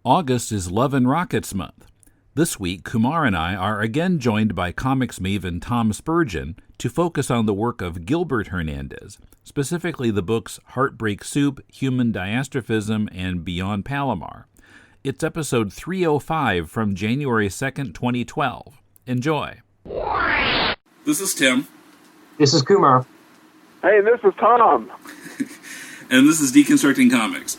August is Love and Rockets Month. This week, Kumar and I are again joined by comics maven Tom Spurgeon to focus on the work of Gilbert Hernandez, specifically the books Heartbreak Soup, Human Diastrophism, and Beyond Palomar. It's episode 305 from January 2nd, 2012. Enjoy. This is Tim. This is Kumar. Hey, this is Tom. And this is Deconstructing Comics.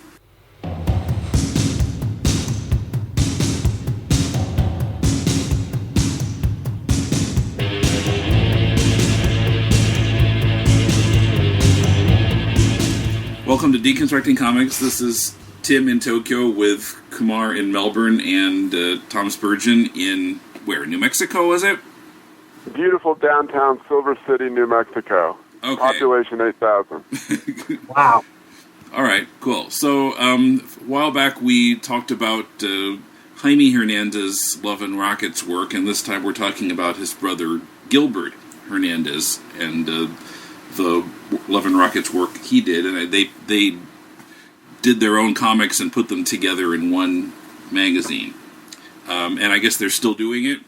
Welcome to Deconstructing Comics. This is Tim in Tokyo with Kumar in Melbourne and Tom Spurgeon in, where, New Mexico, is it? Beautiful downtown Silver City, New Mexico. Okay. Population 8,000. Wow. All right, cool. So, a while back we talked about Jaime Hernandez, Love and Rockets work, and this time we're talking about his brother Gilbert Hernandez and the Love and Rockets work he did, and they did their own comics and put them together in one magazine. And I guess they're still doing it?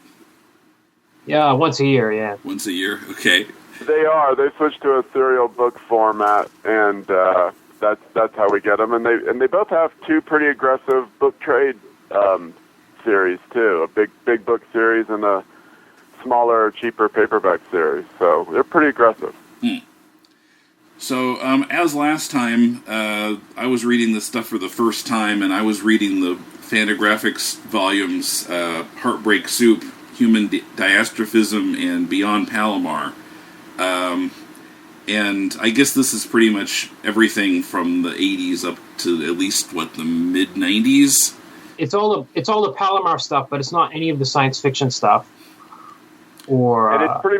Yeah, once a year, yeah. Once a year, okay. They are. They switched to a serial book format, and that's how we get them. And they both have two pretty aggressive book trade series too. A big book series and a smaller, cheaper paperback series. So they're pretty aggressive. So, as last time, I was reading this stuff for the first time, and I was reading the Fantagraphics volumes, Heartbreak Soup, Human Diastrophism, and Beyond Palomar. And I guess this is pretty much everything from the 80s up to at least, the mid-90s? It's all the Palomar stuff, but it's not any of the science fiction stuff. And it's pretty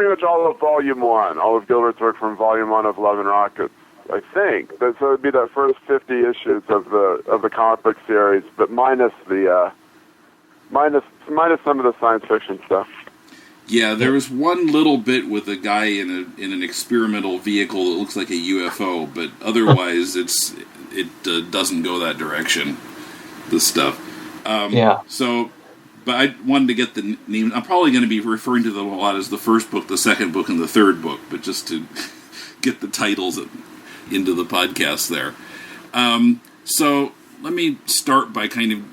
much all of Volume 1, all of Gilbert's work from Volume 1 of Love and Rockets, I think. So it would be the first 50 issues of the comic book series, but minus minus some of the science fiction stuff. Yeah, there was one little bit with a guy in an experimental vehicle that looks like a UFO, but otherwise it doesn't go that direction. This stuff. Yeah. So. But I wanted to get the name. I'm probably going to be referring to them a lot as the first book, the second book, and the third book, but just to get the titles into the podcast there. So let me start by kind of,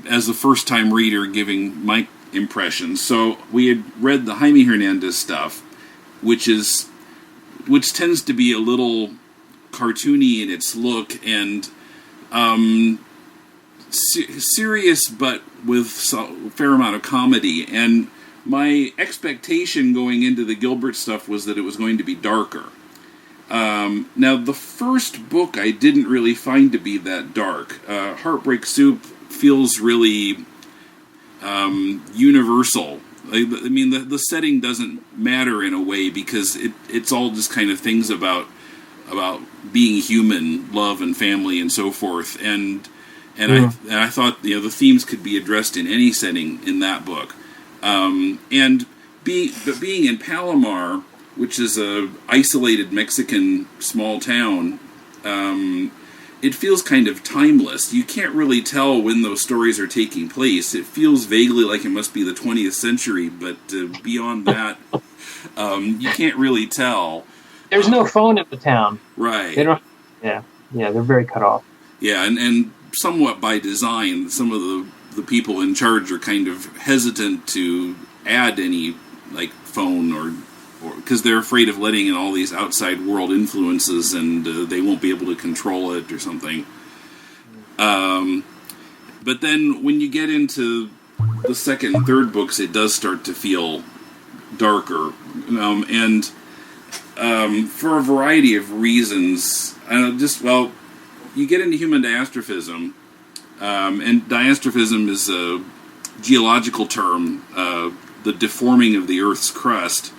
as a first-time reader, giving my impressions. So we had read the Jaime Hernandez stuff, which tends to be a little cartoony in its look and serious, but with a fair amount of comedy. And my expectation going into the Gilbert stuff was that it was going to be darker. Now, the first book I didn't really find to be that dark. Heartbreak Soup feels really universal. I mean, the setting doesn't matter in a way because it's all just kind of things about being human, love and family and so forth. And I thought the themes could be addressed in any setting in that book, but being in Palomar, which is a isolated Mexican small town, it feels kind of timeless. You can't really tell when those stories are taking place. It feels vaguely like it must be the 20th century, but beyond that, you can't really tell. There's no phone in the town, right? They don't. Yeah, they're very cut off. Yeah, and somewhat by design, some of the people in charge are kind of hesitant to add any phone or because they're afraid of letting in all these outside world influences and they won't be able to control it or something. But then when you get into the second and third books, it does start to feel darker, and for a variety of reasons. You get into human diastrophism, and diastrophism is a geological term, the deforming of the Earth's crust.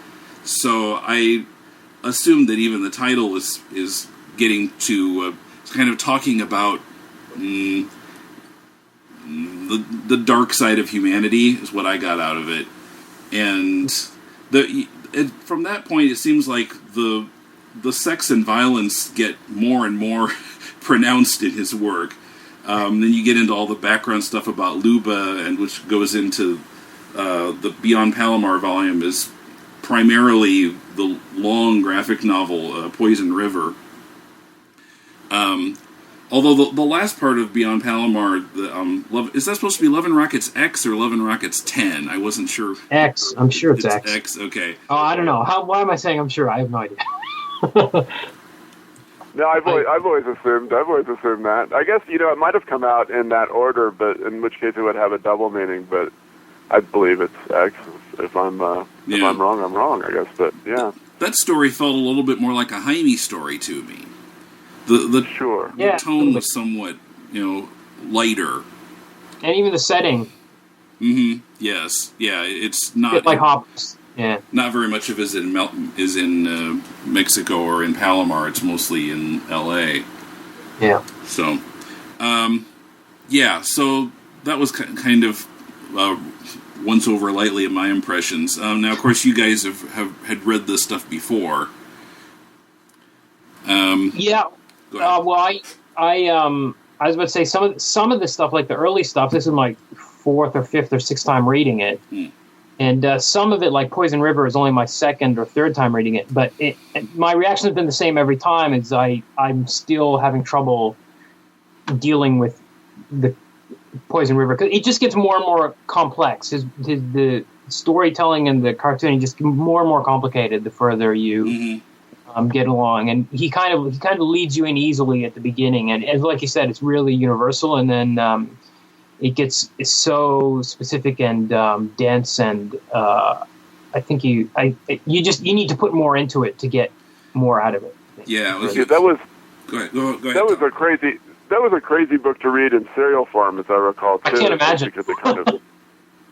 So I assume that even the title is getting to kind of talking about the dark side of humanity is what I got out of it, and from that point it seems like the sex and violence get more and more pronounced in his work. Then you get into all the background stuff about Luba, and which goes into the Beyond Palomar volume is primarily the long graphic novel Poison River. Although the last part of Beyond Palomar, is that supposed to be Love and Rockets X or Love and Rockets 10? I wasn't sure. X. I'm sure it's X. X, okay. Oh, I don't know. Why am I saying I'm sure? I have no idea. No, I've always assumed that. I guess, it might have come out in that order, but in which case it would have a double meaning, but I believe it's X. If I'm wrong, I'm wrong, I guess, but yeah. That story felt a little bit more like a Jaime story to me. The tone was somewhat, lighter. And even the setting. Mm-hmm. Yes. Yeah, it's not... like Hops. Yeah. Not very much of it is in Mexico or in Palomar. It's mostly in L.A. Yeah. So, so that was kind of once over lightly in my impressions. Now, of course, you guys had read this stuff before. Yeah. I was about to say some of the stuff, like the early stuff. This is my fourth or fifth or sixth time reading it, and some of it, like Poison River, is only my second or third time reading it. But my reaction has been the same every time. Is I'm still having trouble dealing with the Poison River because it just gets more and more complex. The storytelling and the cartooning just get more and more complicated the further you. Get along, and he kind of leads you in easily at the beginning, and like you said, it's really universal, and then it's so specific and dense, and I think you need to put more into it to get more out of it. Yeah, that was. Go ahead. That was a crazy book to read in serial form, as I recall. Too, I can't imagine because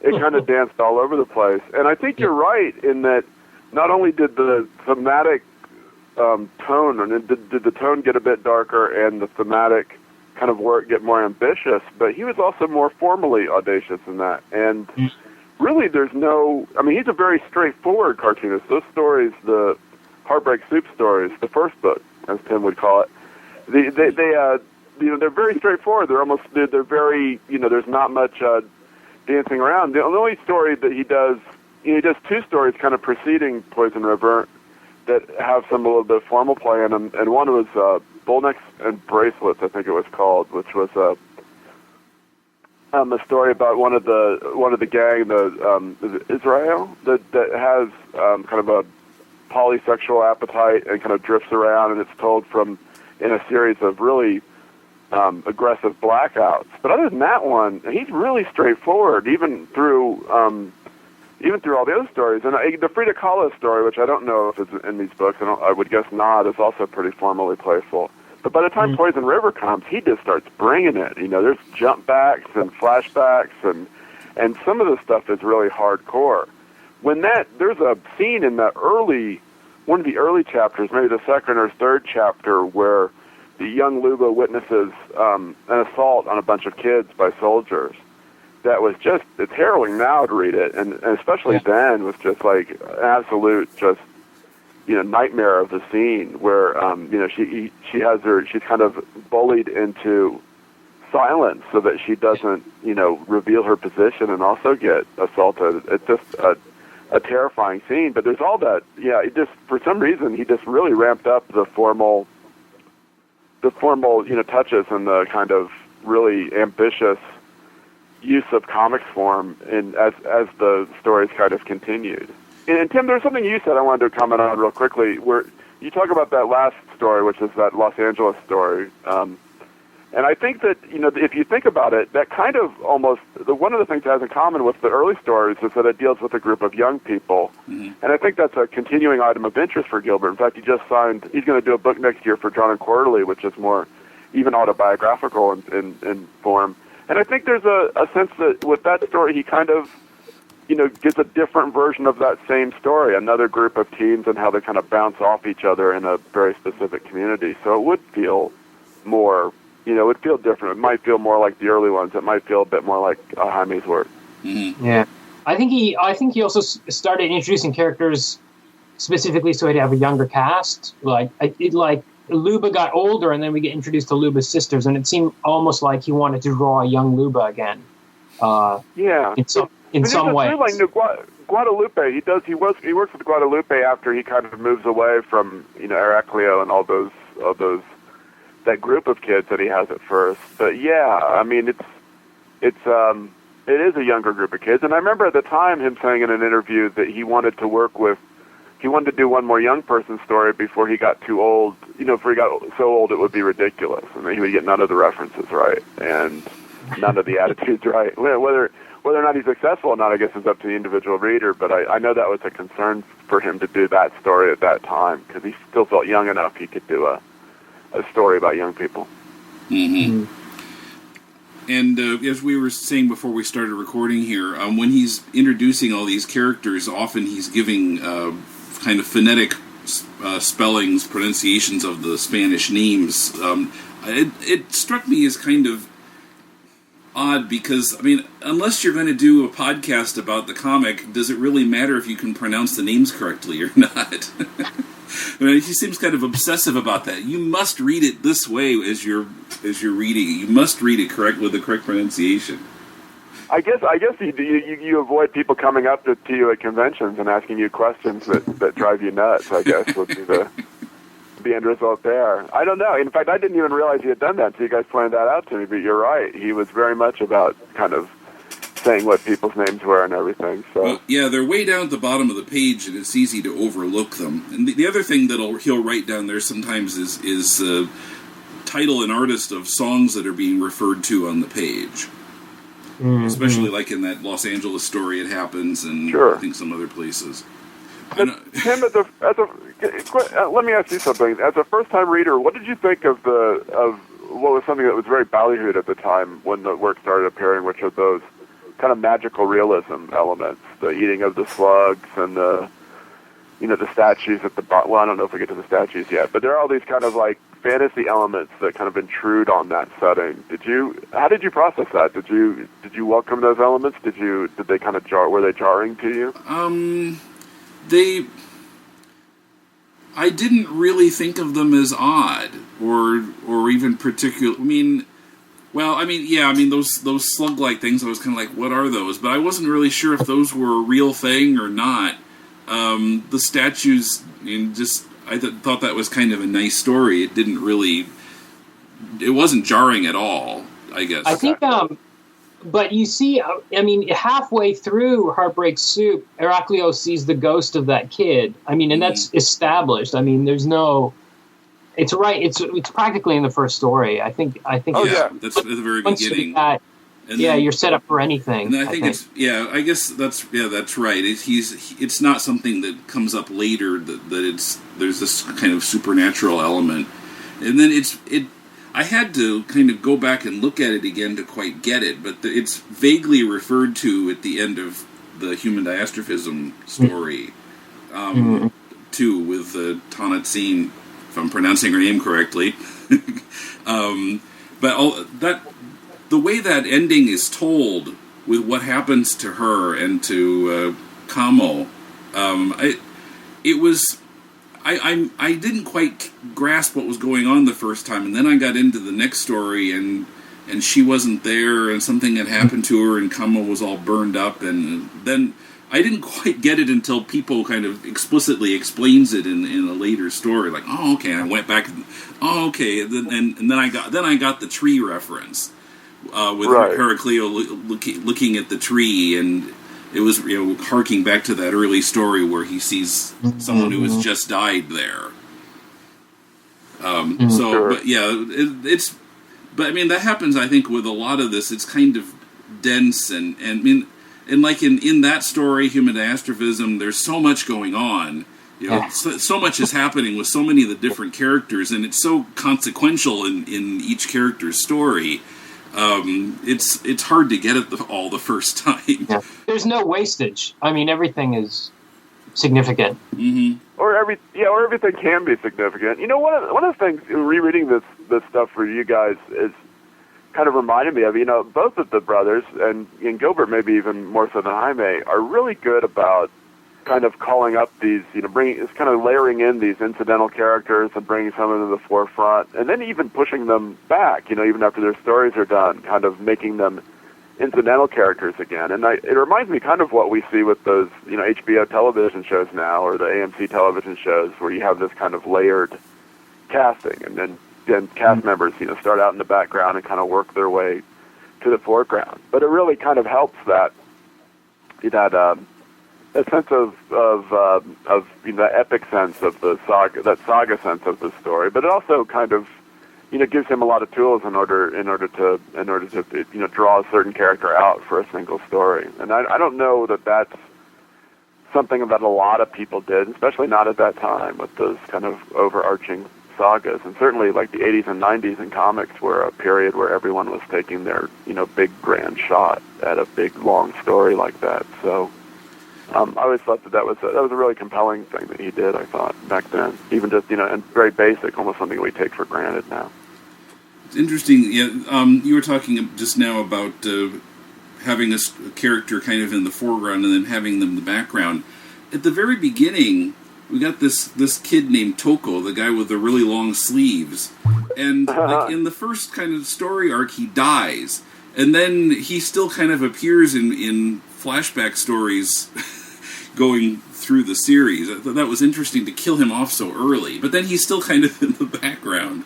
it kind of danced all over the place, and I think you're right in that. Not only did the thematic tone, and did the tone get a bit darker and the thematic kind of work get more ambitious, but he was also more formally audacious in that. And really he's a very straightforward cartoonist. Those stories, the Heartbreak Soup stories, the first book, as Tim would call it, they're very straightforward. They're very, there's not much dancing around. The only story that he does two stories kind of preceding Poison River that have some a little bit of formal play in them, and one was Bullnecks and Bracelets, I think it was called, which was a story about one of the gang, is it Israel, that has kind of a polysexual appetite and kind of drifts around, and it's told in a series of really aggressive blackouts. But other than that one, he's really straightforward, even through all the other stories. And the Frida Kahlo story, which I don't know if it's in these books, I would guess not, is also pretty formally playful. But by the time Poison River comes, he just starts bringing it. There's jump backs and flashbacks, and some of the stuff is really hardcore. There's a scene in one of the early chapters, maybe the second or third chapter, where the young Luba witnesses an assault on a bunch of kids by soldiers. That was it's harrowing now to read it, and especially then was just like an absolute nightmare of the scene where she's kind of bullied into silence so that she doesn't reveal her position and also get assaulted. It's just a terrifying scene, but there's all that. Yeah, it just for some reason he just really ramped up the formal touches and the kind of really ambitious use of comics form as the stories kind of continued. And Tim, there's something you said I wanted to comment on real quickly, where you talk about that last story, which is that Los Angeles story. And I think that, if you think about it, that kind of almost, one of the things it has in common with the early stories is that it deals with a group of young people. Mm-hmm. And I think that's a continuing item of interest for Gilbert. In fact, he's going to do a book next year for John and Quarterly, which is more even autobiographical in form. And I think there's a sense that with that story, he kind of, gives a different version of that same story, another group of teens and how they kind of bounce off each other in a very specific community. So it would feel more, it would feel different. It might feel more like the early ones. It might feel a bit more like Jaime's work. Mm-hmm. Yeah. I think he also started introducing characters specifically so he'd have a younger cast. Luba got older, and then we get introduced to Luba's sisters, and it seemed almost like he wanted to draw a young Luba again. In some ways. Like Guadalupe, he works with Guadalupe after he kind of moves away from Heraclio and all those that group of kids that he has at first. But yeah, I mean it is a younger group of kids, and I remember at the time him saying in an interview that he wanted to do one more young person story before he got too old. Before he got so old it would be ridiculous, and then he would get none of the references right and none of the attitudes right. Whether or not he's successful or not, I guess, is up to the individual reader. But I know that was a concern for him to do that story at that time because he still felt young enough he could do a story about young people. Mm-hmm. And as we were saying before we started recording here, when he's introducing all these characters, often he's giving kind of phonetic spellings, pronunciations of the Spanish names. It struck me as kind of odd because, I mean, unless you're going to do a podcast about the comic, does it really matter if you can pronounce the names correctly or not? I mean, he seems kind of obsessive about that. You must read it this way as you're reading it. You must read it correct with the correct pronunciation. I guess you avoid people coming up to you at conventions and asking you questions that drive you nuts. I guess would be the end result there. I don't know. In fact, I didn't even realize he had done that until you guys pointed that out to me. But you're right. He was very much about kind of saying what people's names were and everything. So well, yeah, they're way down at the bottom of the page, and it's easy to overlook them. And the other thing that he'll write down there sometimes is title and artist of songs that are being referred to on the page. Mm-hmm. Especially like in that Los Angeles story, it happens, and sure. I think some other places. Tim, let me ask you something. As a first-time reader, what did you think of what was something that was very ballyhooed at the time when the work started appearing, which are those kind of magical realism elements, the eating of the slugs and the statues at the bottom. Well, I don't know if we get to the statues yet, but there are all these kind of like fantasy elements that kind of intrude on that setting. How did you process that? Did you welcome those elements? Did they kind of were they jarring to you? I didn't really think of them as odd or even particular. Those slug-like things, I was kind of like, what are those? But I wasn't really sure if those were a real thing or not. The statues, I thought that was kind of a nice story. It wasn't jarring at all, I guess. I think, but you see, halfway through Heartbreak Soup, Heraclio sees the ghost of that kid. And that's established. There's no... It's right. It's practically in the first story. I think. Oh yeah, that's at the very beginning. You're set up for anything. And I think it's. Yeah, I guess that's. Yeah, that's right. It's not something that comes up later. There's this kind of supernatural element, and then I had to kind of go back and look at it again to quite get it, but it's vaguely referred to at the end of the Human Diastrophism story, too, with Tanatsine. If I'm pronouncing her name correctly. But the way that ending is told with what happens to her and to Camo, I didn't quite grasp what was going on the first time, and then I got into the next story, and she wasn't there, and something had happened to her, and Camo was all burned up, and then I didn't quite get it until people kind of explicitly explains it in a later story. Like, oh, okay. And I went back. Oh, okay. And then I got the tree reference with Heraclio looking at the tree, and it was harking back to that early story where he sees someone who has just died there. But yeah, that happens. I think with a lot of this, it's kind of dense and like in that story, Human Diastrophism, there's so much going on. So much is happening with so many of the different characters, and it's so consequential in each character's story. It's hard to get it all the first time. Yeah. There's no wastage. Everything is significant. Mm-hmm. Or everything can be significant. One of the things rereading this stuff for you guys is kind of reminded me of, both of the brothers, and Gilbert maybe even more so than Jaime, are really good about kind of calling up these, it's kind of layering in these incidental characters and bringing some of them to the forefront, and then even pushing them back, even after their stories are done, kind of making them incidental characters again. And it reminds me kind of what we see with those, HBO television shows now, or the AMC television shows, where you have this kind of layered casting, and then cast members, start out in the background and kind of work their way to the foreground. But it really kind of helps that sense of the epic sense of the saga, that saga sense of the story. But it also kind of gives him a lot of tools in order to draw a certain character out for a single story. And I don't know that that's something that a lot of people did, especially not at that time, with those kind of overarching sagas. And certainly, like, the 80s and 90s in comics were a period where everyone was taking their big grand shot at a big long story like that. So I always thought that was a really compelling thing that he did, I thought, back then. Even just, and very basic, almost something we take for granted now. It's interesting. Yeah, you were talking just now about having a character kind of in the foreground and then having them in the background. At the very beginning, we got this kid named Toko, the guy with the really long sleeves. And like, in the first kind of story arc, he dies. And then he still kind of appears in flashback stories going through the series. I thought that was interesting to kill him off so early. But then he's still kind of in the background.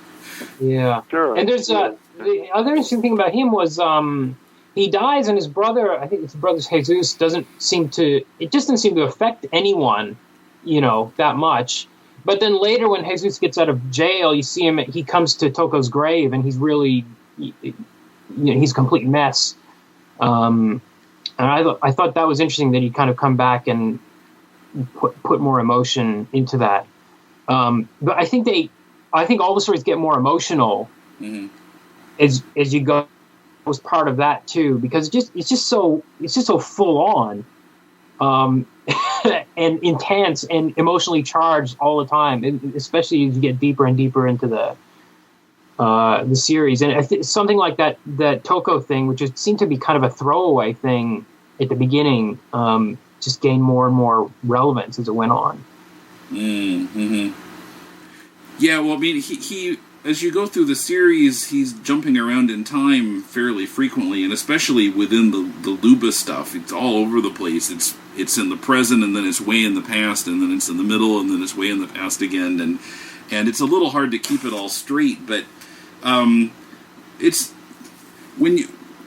Yeah. Sure. And there's the other interesting thing about him was he dies, and his brother, I think his brother Jesus, doesn't seem to affect anyone, that much. But then later, when Jesus gets out of jail, you see him. He comes to Toko's grave, and he's really, he's a complete mess. And I thought that was interesting that he'd kind of come back and put more emotion into that. But I think all the stories get more emotional as you go. Was part of that too, because it's just so full on, and intense and emotionally charged all the time, and especially as you get deeper and deeper into the series. And something like that Toko thing, which seemed to be kind of a throwaway thing at the beginning, just gained more and more relevance as it went on. Mm-hmm. Yeah, well, I mean, he as you go through the series, he's jumping around in time fairly frequently, and especially within the Luba stuff, it's all over the place. It's in the present, and then it's way in the past, and then it's in the middle, and then it's way in the past again, and it's a little hard to keep it all straight. But it's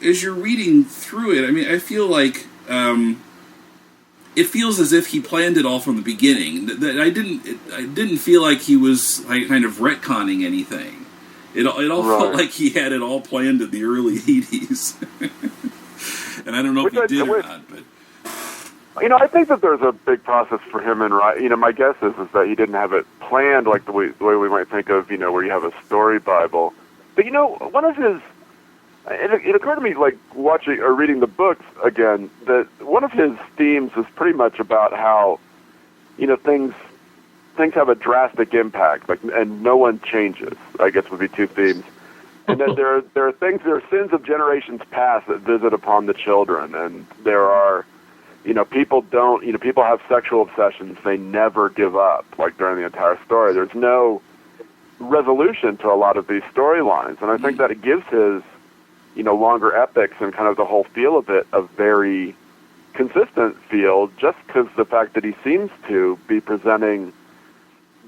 as you're reading through it, I mean, I feel like it feels as if he planned it all from the beginning. That I didn't feel like he was kind of retconning anything. It all felt like he had it all planned in the early 80s. And I don't know if he did or not, but I think that there's a big process for him in writing. My guess is that he didn't have it planned like the way we might think of, where you have a story Bible. But one of his it occurred to me, like, watching or reading the books again, that one of his themes is pretty much about how, things have a drastic impact, like, and no one changes, I guess would be two themes. And then there are sins of generations past that visit upon the children, and there are, people have sexual obsessions, they never give up, like, during the entire story. There's no resolution to a lot of these storylines, and I think that it gives his longer epics and kind of the whole feel of it a very consistent feel, just because the fact that he seems to be presenting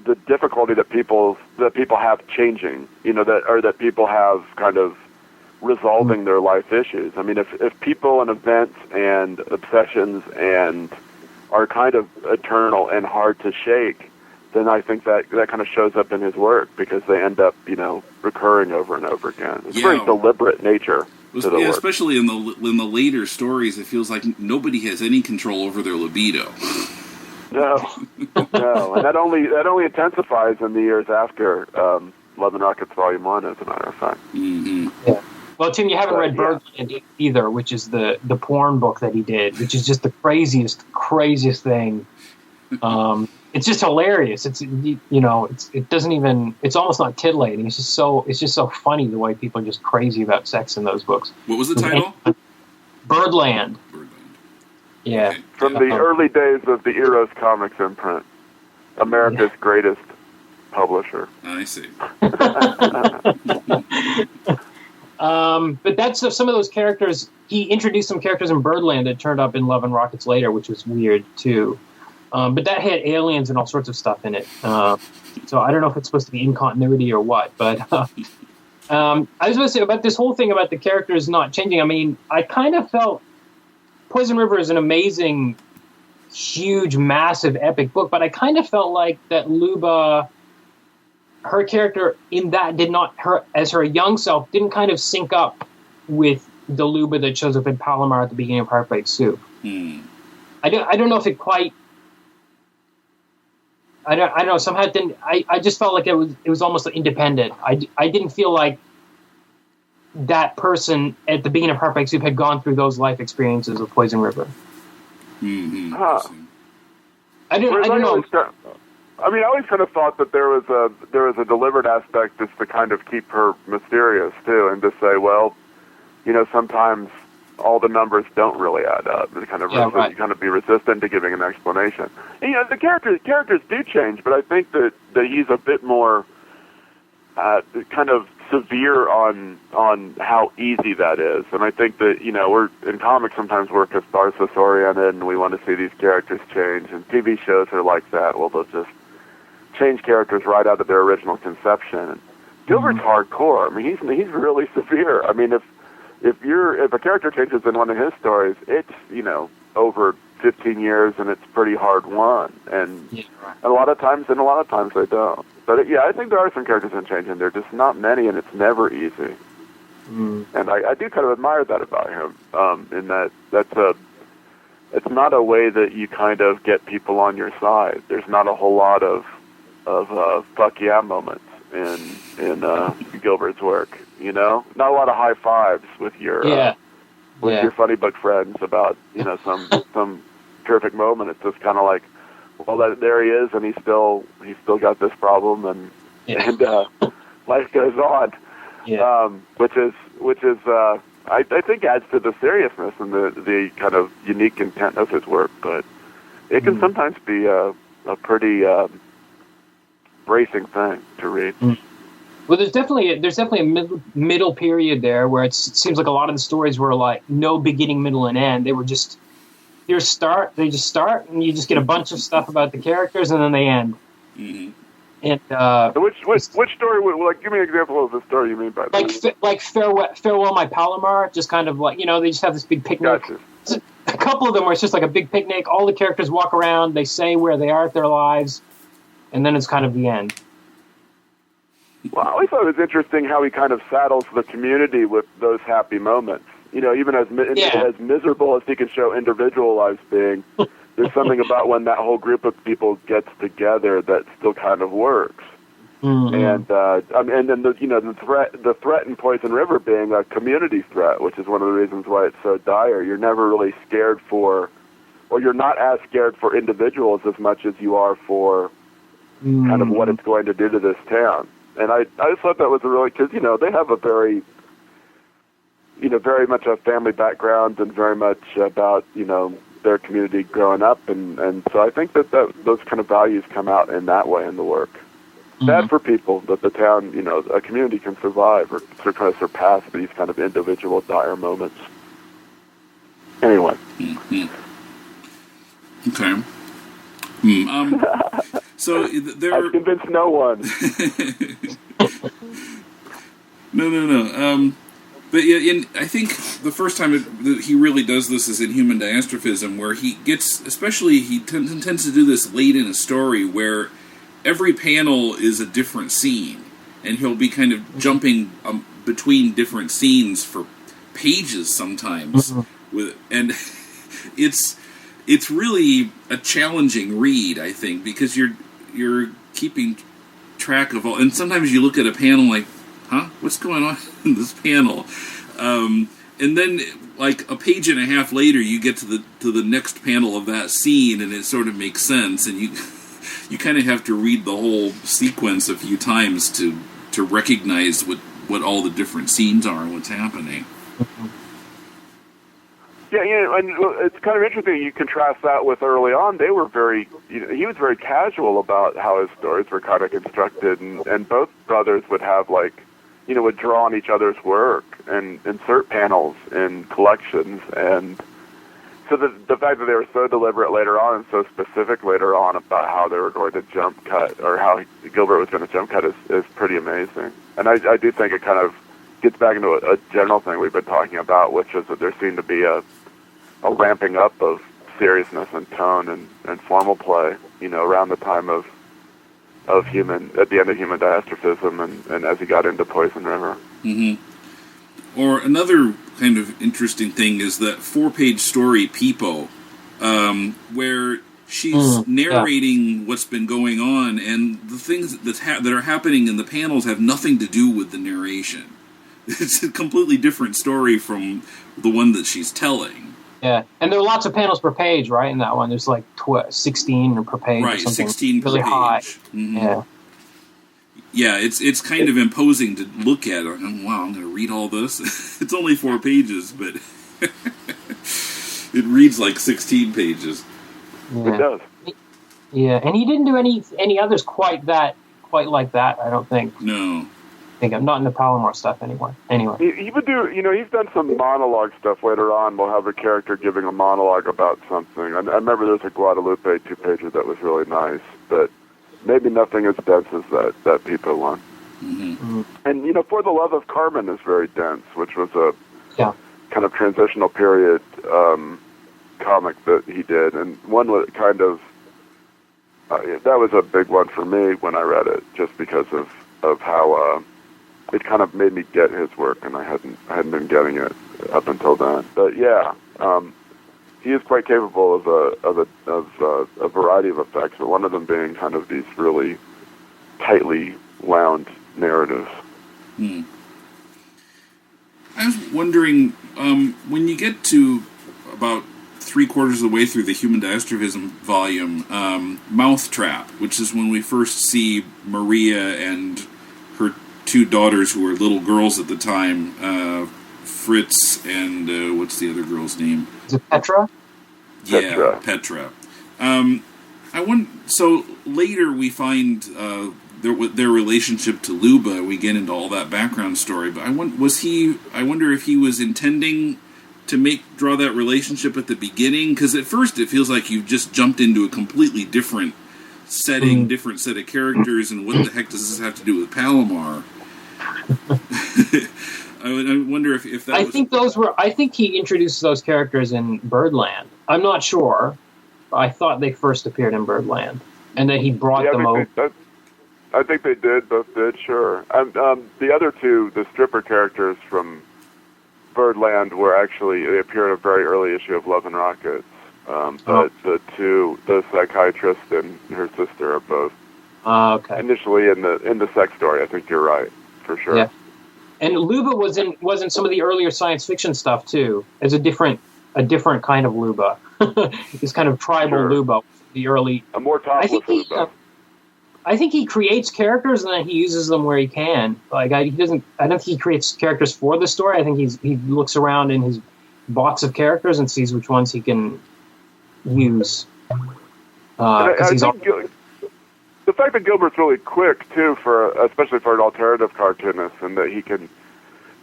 the difficulty that people have changing, that people have kind of resolving their life issues. I mean, if people and events and obsessions and are kind of eternal and hard to shake, then I think that kind of shows up in his work, because they end up, recurring over and over again. It's a very deliberate nature to the work. Especially in the later stories, it feels like nobody has any control over their libido. No, and that only intensifies in the years after Love and Rockets Volume 1, as a matter of fact. Mm-hmm. Yeah. Well, Tim, you haven't read Birdland either, which is the porn book that he did, which is just the craziest thing. It's just hilarious. It doesn't even. It's almost not titillating. It's just so funny the way people are just crazy about sex in those books. What was the title? Birdland. Yeah. Okay. From the early days of the Eros Comics imprint, America's greatest publisher. I see. But that's some of those characters. He introduced some characters in Birdland that turned up in Love and Rockets later, which was weird too. But that had aliens and all sorts of stuff in it. So I don't know if it's supposed to be in continuity or what. But I was going to say about this whole thing about the characters not changing. I mean, I kind of felt Poison River is an amazing, huge, massive, epic book, but I kind of felt like that Luba, her character in that did not, as her young self, didn't kind of sync up with the Luba that shows up in Palomar at the beginning of Heartbreak Soup. I don't know if it quite. I don't know. Somehow it didn't. I just felt like it was almost independent. I didn't feel like that person at the beginning of Heartbreak Soup had gone through those life experiences of Poison River. Mm-hmm. I don't know. I mean, I always kind of thought that there was a deliberate aspect just to kind of keep her mysterious too, and to say, well, sometimes all the numbers don't really add up. And kind of you kind of be resistant to giving an explanation. And, the characters do change, but I think that he's a bit more kind of severe on how easy that is. And I think that we're in comics sometimes we're catharsis oriented, and we want to see these characters change. And TV shows are like that. Well, they'll just change characters right out of their original conception. And Gilbert's hardcore. I mean, he's really severe. I mean, if a character changes in one of his stories, it's over 15 years and it's pretty hard won. And a lot of times they don't. But I think there are some characters that change, and they're just not many, and it's never easy. And I do kind of admire that about him. In that it's not a way that you kind of get people on your side. There's not a whole lot of fuck yeah moments in Gilbert's work. Not a lot of high fives with your your funny book friends about some terrific moment. It's just kind of like, well, there he is, and he's still got this problem, and life goes on. Which is I think adds to the seriousness and the kind of unique intent of his work. But it can sometimes be a pretty bracing thing to read. Well, there's definitely a middle period there where it seems like a lot of the stories were like no beginning, middle, and end. They were just they just start, and you just get a bunch of stuff about the characters, and then they end. Mm-hmm. And which story? Like, give me an example of the story you mean by that. Like Farewell, My Palomar. Just kind of like they just have this big picnic. Gotcha. A couple of them where it's just like a big picnic. All the characters walk around. They say where they are at their lives, and then it's kind of the end. Well, I always thought it was interesting how he kind of saddles the community with those happy moments. Even as miserable as he can show individual lives being, there's something about when that whole group of people gets together that still kind of works. Mm-hmm. And then the threat in Poison River being a community threat, which is one of the reasons why it's so dire. You're never really scared for, or you're not as scared for individuals as much as you are for kind of what it's going to do to this town. And I just thought that was because they have a very much a family background and very much about their community growing up, and so I think that those kind of values come out in that way in the work. Mm-hmm. Bad for people that the town, a community can survive or kind of surpass these kind of individual dire moments. Anyway. Mm-hmm. Okay. So I've convinced no one. No. But I think the first time he really does this is in Human Diastrophism, where he gets, especially he tends to do this late in a story where every panel is a different scene, and he'll be kind of jumping between different scenes for pages sometimes. Mm-hmm. And it's really a challenging read, I think, because you're keeping track of all, and sometimes you look at a panel like, huh, what's going on in this panel? And then, like a page and a half later, you get to the next panel of that scene, and it sort of makes sense, and you kind of have to read the whole sequence a few times to recognize what all the different scenes are and what's happening. Yeah, and it's kind of interesting. You contrast that with early on. They were he was very casual about how his stories were kind of constructed, and both brothers would have would draw on each other's work and insert panels in collections, and so the fact that they were so deliberate later on and so specific later on about how they were going to jump cut or how Gilbert was going to jump cut is pretty amazing. And I do think it kind of gets back into a general thing we've been talking about, which is that there seemed to be a ramping up of seriousness and tone and formal play, around the time at the end of Human Diastrophism and as he got into Poison River. Mm-hmm. Or another kind of interesting thing is that 4-page story, Peepo, where she's narrating what's been going on, and the things that are happening in the panels have nothing to do with the narration. It's a completely different story from the one that she's telling. Yeah, and there are lots of panels per page, right, in that one. There's 16 per page. Right, or something 16 per really page. High. Mm-hmm. Yeah. Yeah, it's kind of imposing to look at. Wow, I'm going to read all this. It's only 4 pages, but it reads like 16 pages. Yeah. It does. Yeah, and he didn't do any others quite like that, I don't think. No. I'm not in the Palomar stuff anyway. He would do, he's done some monologue stuff later on. We'll have a character giving a monologue about something. I remember there's a Guadalupe 2-pager that was really nice, but maybe nothing as dense as that Peepo one. Mm-hmm. And, For the Love of Carmen is very dense, which was a kind of transitional period comic that he did. And one was kind of, that was a big one for me when I read it, just because of how it kind of made me get his work, and I hadn't been getting it up until then. But yeah, he is quite capable of a variety of effects. But one of them being kind of these really tightly wound narratives. I was wondering, when you get to about 3/4 of the way through the Human Diastrophism volume, Mouthtrap, which is when we first see Maria and her 2 daughters who were little girls at the time, Fritz and what's the other girl's name? Is it Petra? Yeah, Petra. So later we find their relationship to Luba. We get into all that background story, but I wonder if he was intending to draw that relationship at the beginning, because at first it feels like you've just jumped into a completely different setting, different set of characters, and what the heck does this have to do with Palomar? I wonder if that. I think he introduced those characters in Birdland. I'm not sure. I thought they first appeared in Birdland, and that he brought them over. I think they did. Both did. Sure. The other 2, the stripper characters from Birdland, they appeared in a very early issue of Love and Rockets. But the psychiatrist and her sister are both initially in the sex story. I think you're right, for sure. Yeah. And Luba was in some of the earlier science fiction stuff too, as a different kind of Luba. This kind of tribal Luba, the early. A more topless Luba. I think he creates characters and then he uses them where he can. I don't think he creates characters for the story. I think he looks around in his box of characters and sees which ones he can use. The fact that Gilbert's really quick too, especially for an alternative cartoonist, and that he can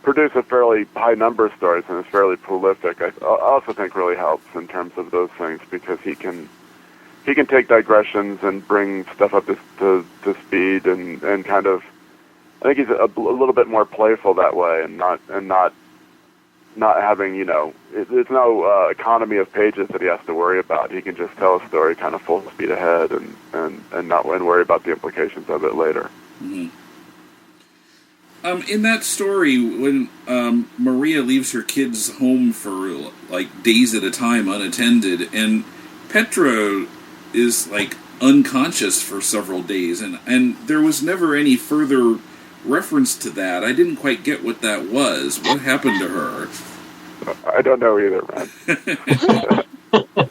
produce a fairly high number of stories and is fairly prolific, I also think really helps in terms of those things, because he can take digressions and bring stuff up to speed and kind of. I think he's a little bit more playful that way, and not having, there's no economy of pages that he has to worry about. He can just tell a story kind of full speed ahead and not worry about the implications of it later. Mm-hmm. In that story, when Maria leaves her kids home for days at a time unattended, and Petra is unconscious for several days, and there was never any further reference to that. I didn't quite get what that was. What happened to her? I don't know either, man.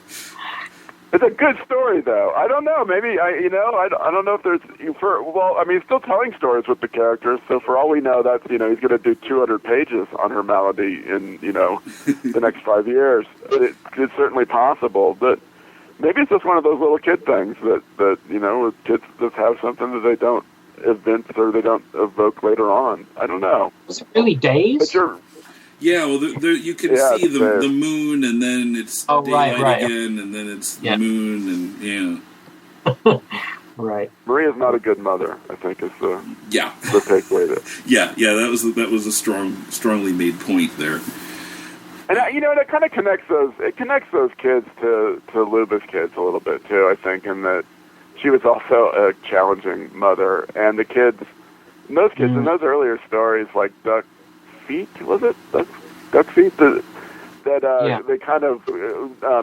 It's a good story, though. I don't know. Maybe I don't know if there's he's still telling stories with the characters. So for all we know, that's he's going to do 200 pages on her malady in the next 5 years. It's certainly possible, but maybe it's just one of those little kid things that where kids just have something that they don't evince or they don't evoke later on. I don't know. Was it really days? But yeah, well, you can see the moon, and then it's daylight again, and then it's the moon, and Right. Maria's not a good mother, I think, is the takeaway there. Yeah, that was a strongly made point there. And it kind of connects those kids to Luba's kids a little bit too, I think, in that she was also a challenging mother, and the kids, in those earlier stories, like Duck Feet, was it Duck Feet, that they kind of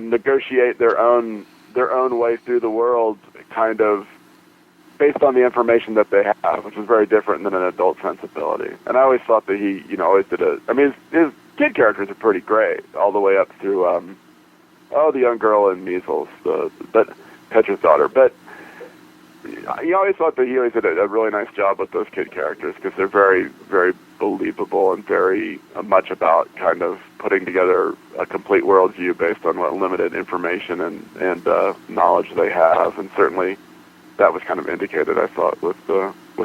negotiate their own way through the world, kind of based on the information that they have, which is very different than an adult sensibility. And I always thought that he, always did his kid characters are pretty great, all the way up through, the young girl in Measles, but Petra's daughter. But I always thought that he always did a really nice job with those kid characters, because they're very, very believable and very much about kind of putting together a complete worldview based on what limited information and knowledge they have. And certainly that was kind of indicated, I thought, with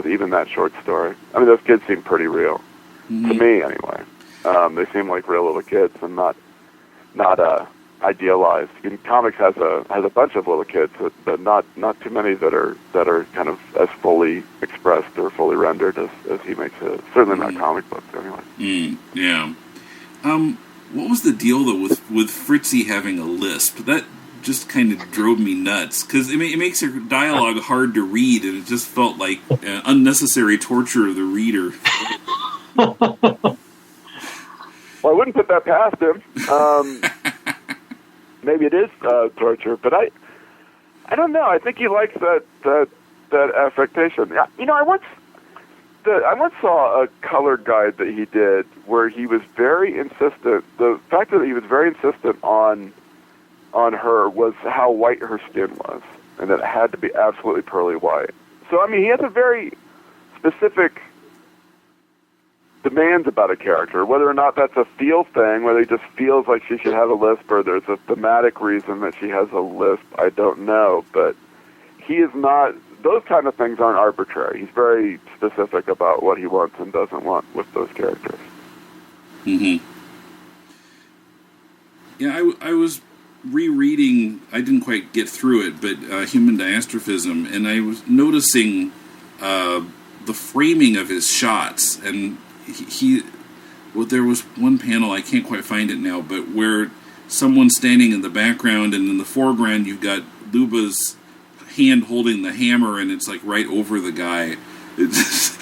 even that short story. I mean, those kids seem pretty real, to me anyway. They seem like real little kids and not idealized. Comics has a bunch of little kids, but not too many that are kind of as fully expressed or fully rendered as he makes it. Certainly not comic books anyway. Yeah. What was the deal though with Fritzy having a lisp? That just kind of drove me nuts, because it makes her dialogue hard to read, and it just felt like unnecessary torture of the reader. Well, I wouldn't put that past him. Maybe it is torture, but I don't know. I think he likes that affectation. I once saw a color guide that he did where he was very insistent. The fact that he was very insistent on her was how white her skin was, and that it had to be absolutely pearly white. So, I mean, he has a very specific demands about a character, whether or not that's a feel thing, whether he just feels like she should have a lisp, or there's a thematic reason that she has a lisp, I don't know, but he is not, those kind of things aren't arbitrary. He's very specific about what he wants and doesn't want with those characters. Yeah, I was rereading, I didn't quite get through it, but Human Diastrophism, and I was noticing the framing of his shots, and there was one panel, I can't quite find it now, but where someone's standing in the background, and in the foreground you've got Luba's hand holding the hammer, and it's like right over the guy. It's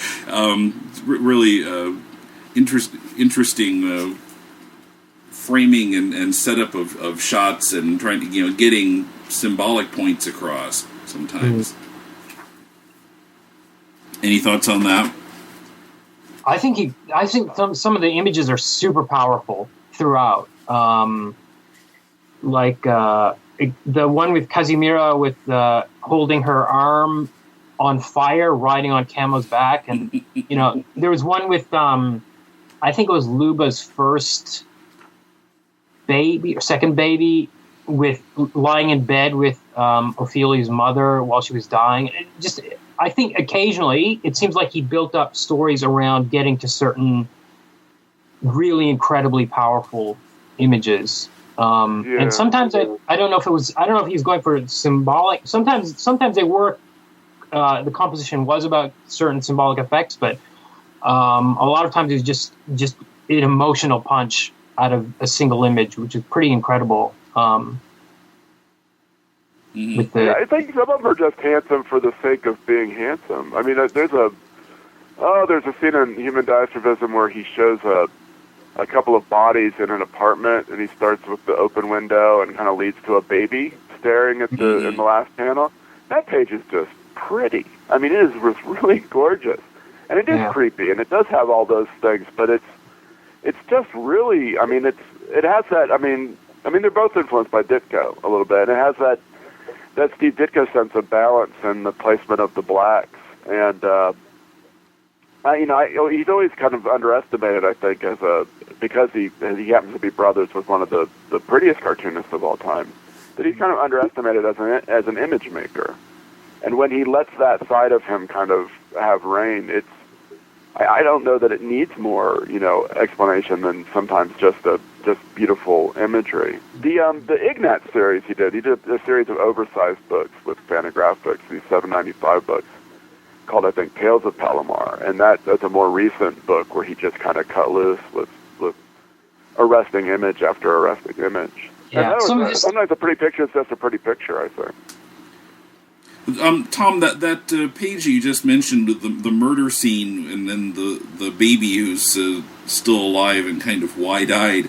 really interesting framing and setup of shots, and trying to getting symbolic points across sometimes. Any thoughts on that? I think some of the images are super powerful throughout. Like the one with Kazimira with holding her arm on fire, riding on Camo's back, and there was one with I think it was Luba's first baby or second baby, with lying in bed with Ophelia's mother while she was dying. I think occasionally it seems like he built up stories around getting to certain really incredibly powerful images. And sometimes I don't know if he was going for symbolic. Sometimes they work. The composition was about certain symbolic effects, but a lot of times it's just an emotional punch out of a single image, which is pretty incredible. I think some of them are just handsome for the sake of being handsome. I mean, there's a scene in Human Diastrophism where he shows a couple of bodies in an apartment, and he starts with the open window and kind of leads to a baby staring at in the last panel. That page is just pretty. I mean, it is really gorgeous, and it is creepy, and it does have all those things, but it's just really. I mean, it has that. I mean, they're both influenced by Ditko a little bit, and it has that that Steve Ditko sense of balance and the placement of the blacks. And he's always kind of underestimated, I think, because he happens to be brothers with one of the prettiest cartoonists of all time. That he's kind of underestimated as an image maker. And when he lets that side of him kind of have reign, I don't know that it needs more, explanation than sometimes just beautiful imagery. The Ignat series he did a series of oversized books with Fantagraphics, these 795 books, called, I think, Tales of Palomar. And that's a more recent book where he just kind of cut loose with arresting image after arresting image. Yeah. Sometimes a pretty picture is just a pretty picture, I think. Tom, that page you just mentioned, the murder scene, and then the baby who's still alive and kind of wide-eyed,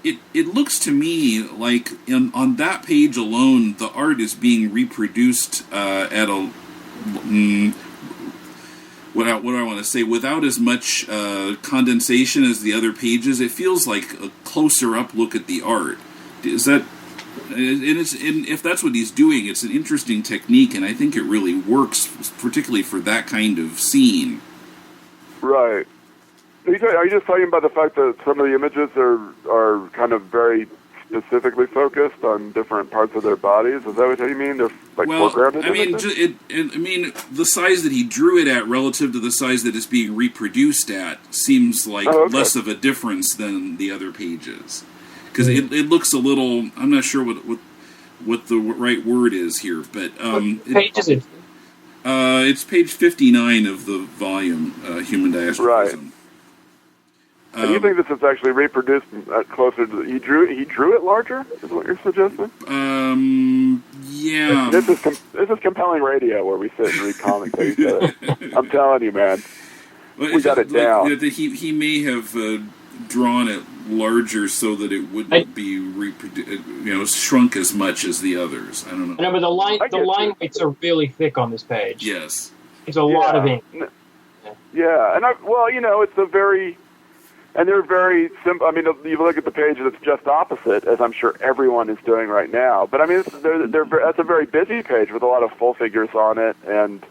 it looks to me like on that page alone, the art is being reproduced at a what do I want to say, without as much condensation as the other pages. It feels like a closer up look at the art. Is that? And if that's what he's doing, it's an interesting technique, and I think it really works, particularly for that kind of scene. Right. Are you just talking about the fact that some of the images are kind of very specifically focused on different parts of their bodies? Is that what you mean? They're foregrounded? I mean, the size that he drew it at relative to the size that it's being reproduced at seems like less of a difference than the other pages. Because it looks a little, I'm not sure what the right word is here, but page is it? It's page 59 of the volume, Human Diastrophism. Right. And you think this is actually reproduced closer to he drew it larger? Is what you're suggesting? Yeah. This is compelling radio where we sit and read comics. I'm telling you, man, we got it down. He may have drawn it larger so that it wouldn't be shrunk as much as the others. I don't know. No, but the line weights are really thick on this page. Yes. It's a lot of ink. Yeah, and it's a very. And they're very simple. I mean, you look at the page and it's just opposite, as I'm sure everyone is doing right now. But I mean, that's a very busy page with a lot of full figures on it, and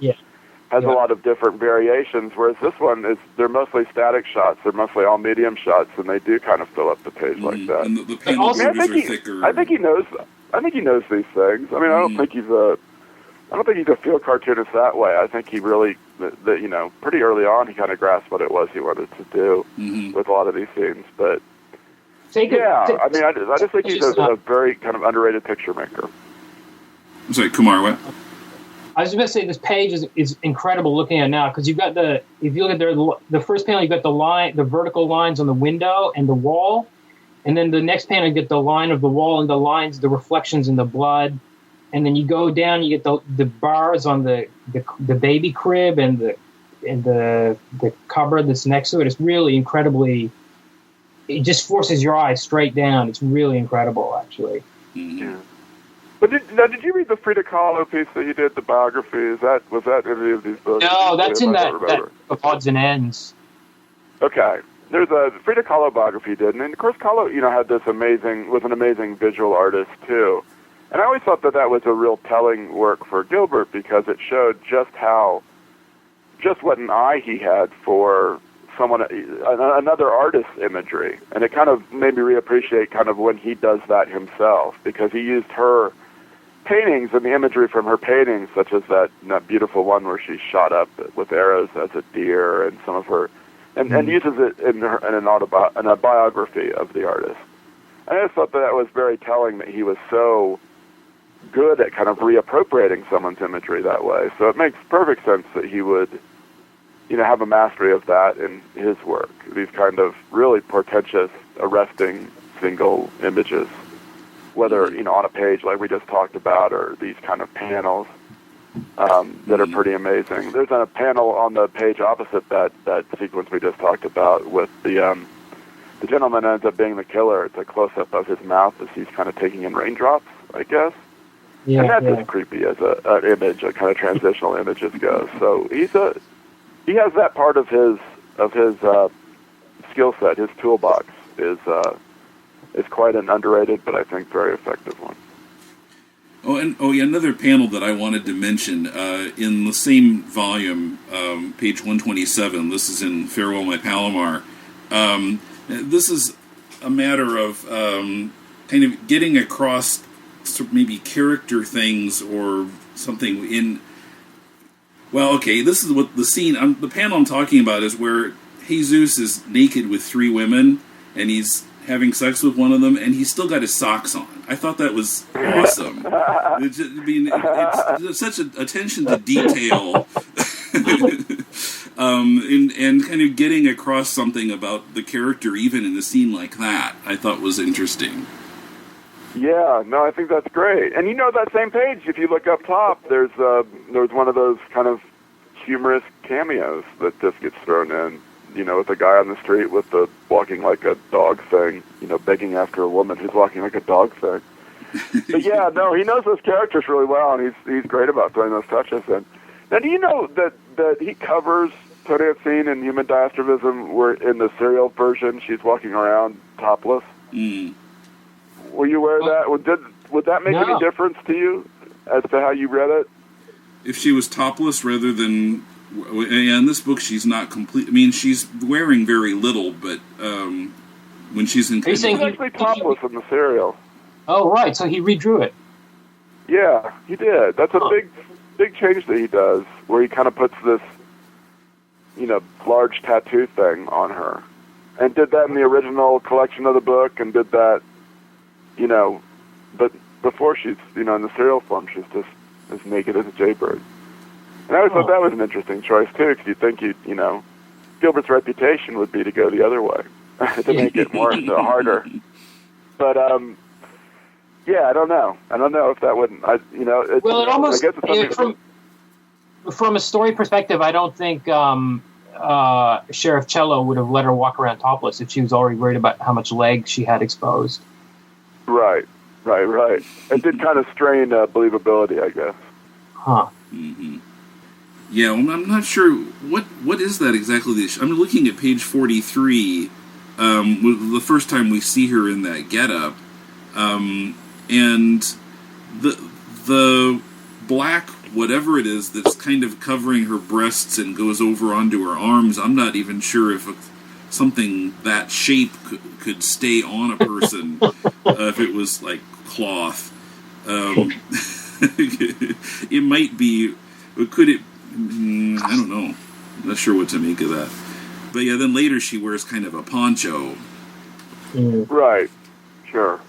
has a lot of different variations. Whereas this one they're mostly static shots. They're mostly all medium shots, and they do kind of fill up the page like that. And the panel borders are thicker. I think he knows these things. I mean, I don't think he's a field cartoonist that way. I think he really, pretty early on, he kind of grasped what it was he wanted to do with a lot of these scenes. But I just think he's a very kind of underrated picture maker. I'm sorry, Kumar, what? I was going to say this page is incredible looking at it now, because you've got if you look at the first panel, you've got the vertical lines on the window and the wall, and then the next panel you get the line of the wall and the reflections in the blood. And then you go down, you get the bars on the baby crib and the cupboard that's next to it. It's really incredibly. It just forces your eyes straight down. It's really incredible, actually. Yeah. But did you read the Frida Kahlo piece that you did, the biography? Was that in any of these books? No, that's in that Odds and Ends. Okay. There's a Frida Kahlo biography you did, and of course Kahlo, was an amazing visual artist too. And I always thought that was a real telling work for Gilbert, because it showed just what an eye he had for another artist's imagery. And it kind of made me reappreciate kind of when he does that himself, because he used her paintings and the imagery from her paintings, such as that beautiful one where she shot up with arrows as a deer, and some of her, and uses it in a biography of the artist. And I just thought that was very telling that he was so good at kind of reappropriating someone's imagery that way. So it makes perfect sense that he would, have a mastery of that in his work. These kind of really portentous, arresting single images, whether, on a page like we just talked about, or these kind of panels that are pretty amazing. There's a panel on the page opposite that sequence we just talked about with the gentleman ends up being the killer. It's a close-up of his mouth as he's kind of taking in raindrops, I guess. Yeah, and that's as creepy as an image, a kind of transitional images goes. So he has that part of his skill set. His toolbox is quite an underrated, but I think very effective one. Another panel that I wanted to mention in the same volume, page 127. This is in Farewell My Palomar. This is a matter of kind of getting across maybe character things or something in. Well, okay, this is what the scene. The panel I'm talking about is where Jesus is naked with 3 women, and he's having sex with one of them, and he's still got his socks on. I thought that was awesome. It's such an attention to detail, and kind of getting across something about the character, even in a scene like that, I thought was interesting. Yeah, no, I think that's great. And that same page, if you look up top, there's one of those kind of humorous cameos that just gets thrown in. With a guy on the street with the walking like a dog thing, begging after a woman who's walking like a dog thing. But yeah, no, he knows those characters really well, and he's great about throwing those touches in. Now, do you know that he covers Tony in Human Diastrophism, where in the serial version she's walking around topless? Mm. Were you aware of that? Would that make any difference to you as to how you read it? If she was topless rather than... in this book, she's not complete. I mean, she's wearing very little, but when she's in... He's actually topless in the serial. Oh, right. So he redrew it. Yeah, he did. That's a big change that he does, where he kind of puts this, large tattoo thing on her. And did that in the original collection of the book, and did that, but before she's, in the serial form, she's just as naked as a jaybird. And I always thought that was an interesting choice, too, because you'd think Gilbert's reputation would be to go the other way, to make it more harder. But, yeah, I don't know. I don't know if that wouldn't, it almost, I guess it's from a story perspective, I don't think Sheriff Cello would have let her walk around topless if she was already worried about how much leg she had exposed. Right. It did kind of strain believability, I guess. Huh. Mm-hmm. Yeah, well, I'm not sure what is that exactly. I'm looking at page 43. The first time we see her in that getup, and the black whatever it is that's kind of covering her breasts and goes over onto her arms. I'm not even sure if something that shape could stay on a person if it was like cloth. It might be. Could it? I don't know. I'm not sure what to make of that. But yeah, then later she wears kind of a poncho. Right. Sure.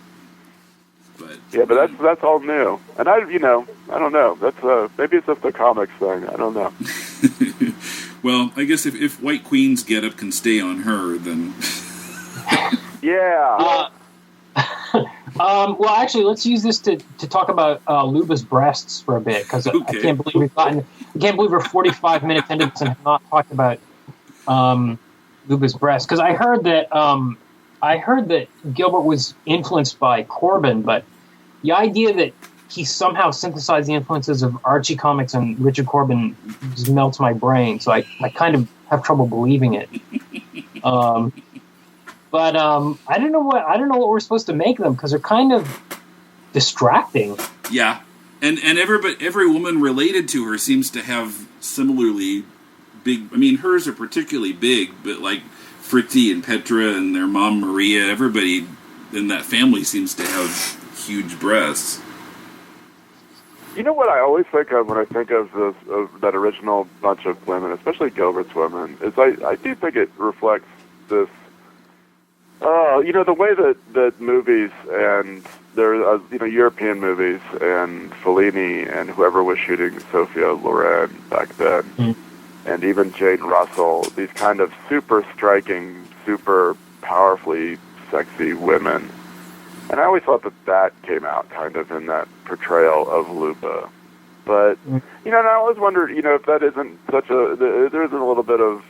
But yeah, but that's all new. And I don't know. That's maybe it's just a comics thing. I don't know. Well, I guess if White Queen's getup can stay on her, then yeah. Well, actually, let's use this to talk about Luba's breasts for a bit, because I can't believe we're 45 minutes into this and have not talked about Luba's breasts. Because I heard that Gilbert was influenced by Corbin, but the idea that he somehow synthesized the influences of Archie comics and Richard Corbin just melts my brain. So I kind of have trouble believing it. But I don't know what we're supposed to make of them, because they're kind of distracting. Yeah, and every woman related to her seems to have similarly big. I mean, hers are particularly big, but like Fritti and Petra and their mom Maria, everybody in that family seems to have huge breasts. You know what I always think of when I think of that original bunch of women, especially Gilbert's women, is I do think it reflects this. The way that movies and there, European movies and Fellini and whoever was shooting Sophia Loren back then, and even Jane Russell, these kind of super striking, super powerfully sexy women. And I always thought that came out kind of in that portrayal of Luba. But, and I always wondered, if that isn't there isn't a little bit of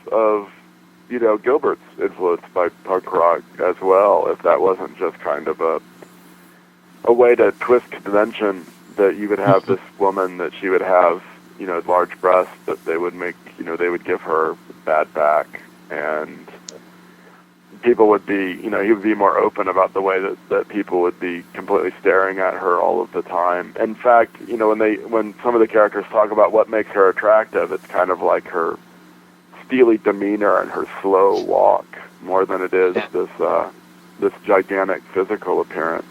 Gilbert's influence by punk rock as well, if that wasn't just kind of a way to twist convention, that you would have this woman, that she would have, large breasts, that they would make, they would give her bad back, and people would be, he would be more open about the way that people would be completely staring at her all of the time. In fact, when some of the characters talk about what makes her attractive, it's kind of like her steely demeanor and her slow walk more than it is this gigantic physical appearance.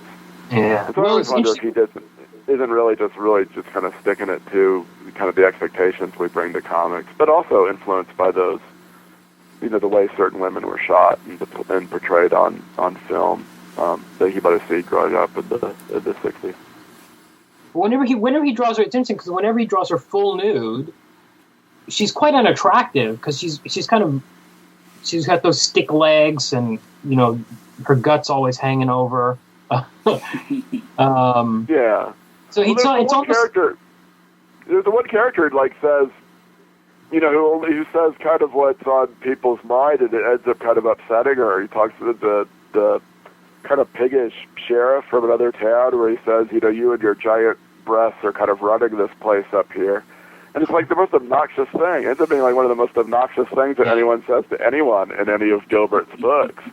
Yeah. So I always wonder if he isn't really just kind of sticking it to kind of the expectations we bring to comics, but also influenced by those, the way certain women were shot and portrayed on film that he might have seen growing up in the 60s. Whenever he draws her, it's interesting because whenever he draws her full nude, she's quite unattractive because she's got those stick legs and her guts always hanging over. Yeah. So it's almost character. There's the one character like says, who says kind of what's on people's mind, and it ends up kind of upsetting her. He talks to the kind of piggish sheriff from another town, where he says, you and your giant breasts are kind of running this place up here. And it's like the most obnoxious thing. It ends up being like one of the most obnoxious things that anyone says to anyone in any of Gilbert's books.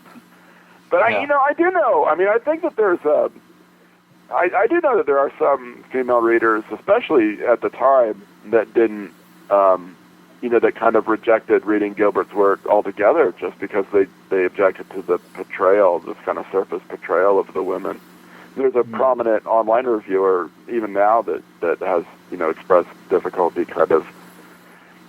But I do know. I mean, I think that there's I do know that there are some female readers, especially at the time, that didn't, that kind of rejected reading Gilbert's work altogether just because they objected to the portrayal, this kind of surface portrayal of the women. There's a prominent online reviewer, even now, that has, expressed difficulty kind of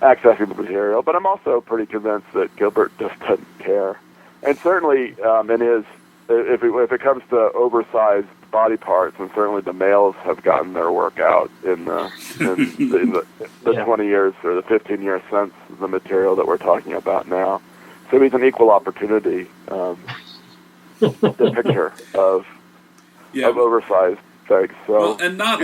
accessing the material. But I'm also pretty convinced that Gilbert just doesn't care. And certainly, in his, if it comes to oversized body parts, and certainly the males have gotten their work out in the 20 years or the 15 years since the material that we're talking about now. So he's an equal opportunity depictor of oversized things. So, well, and not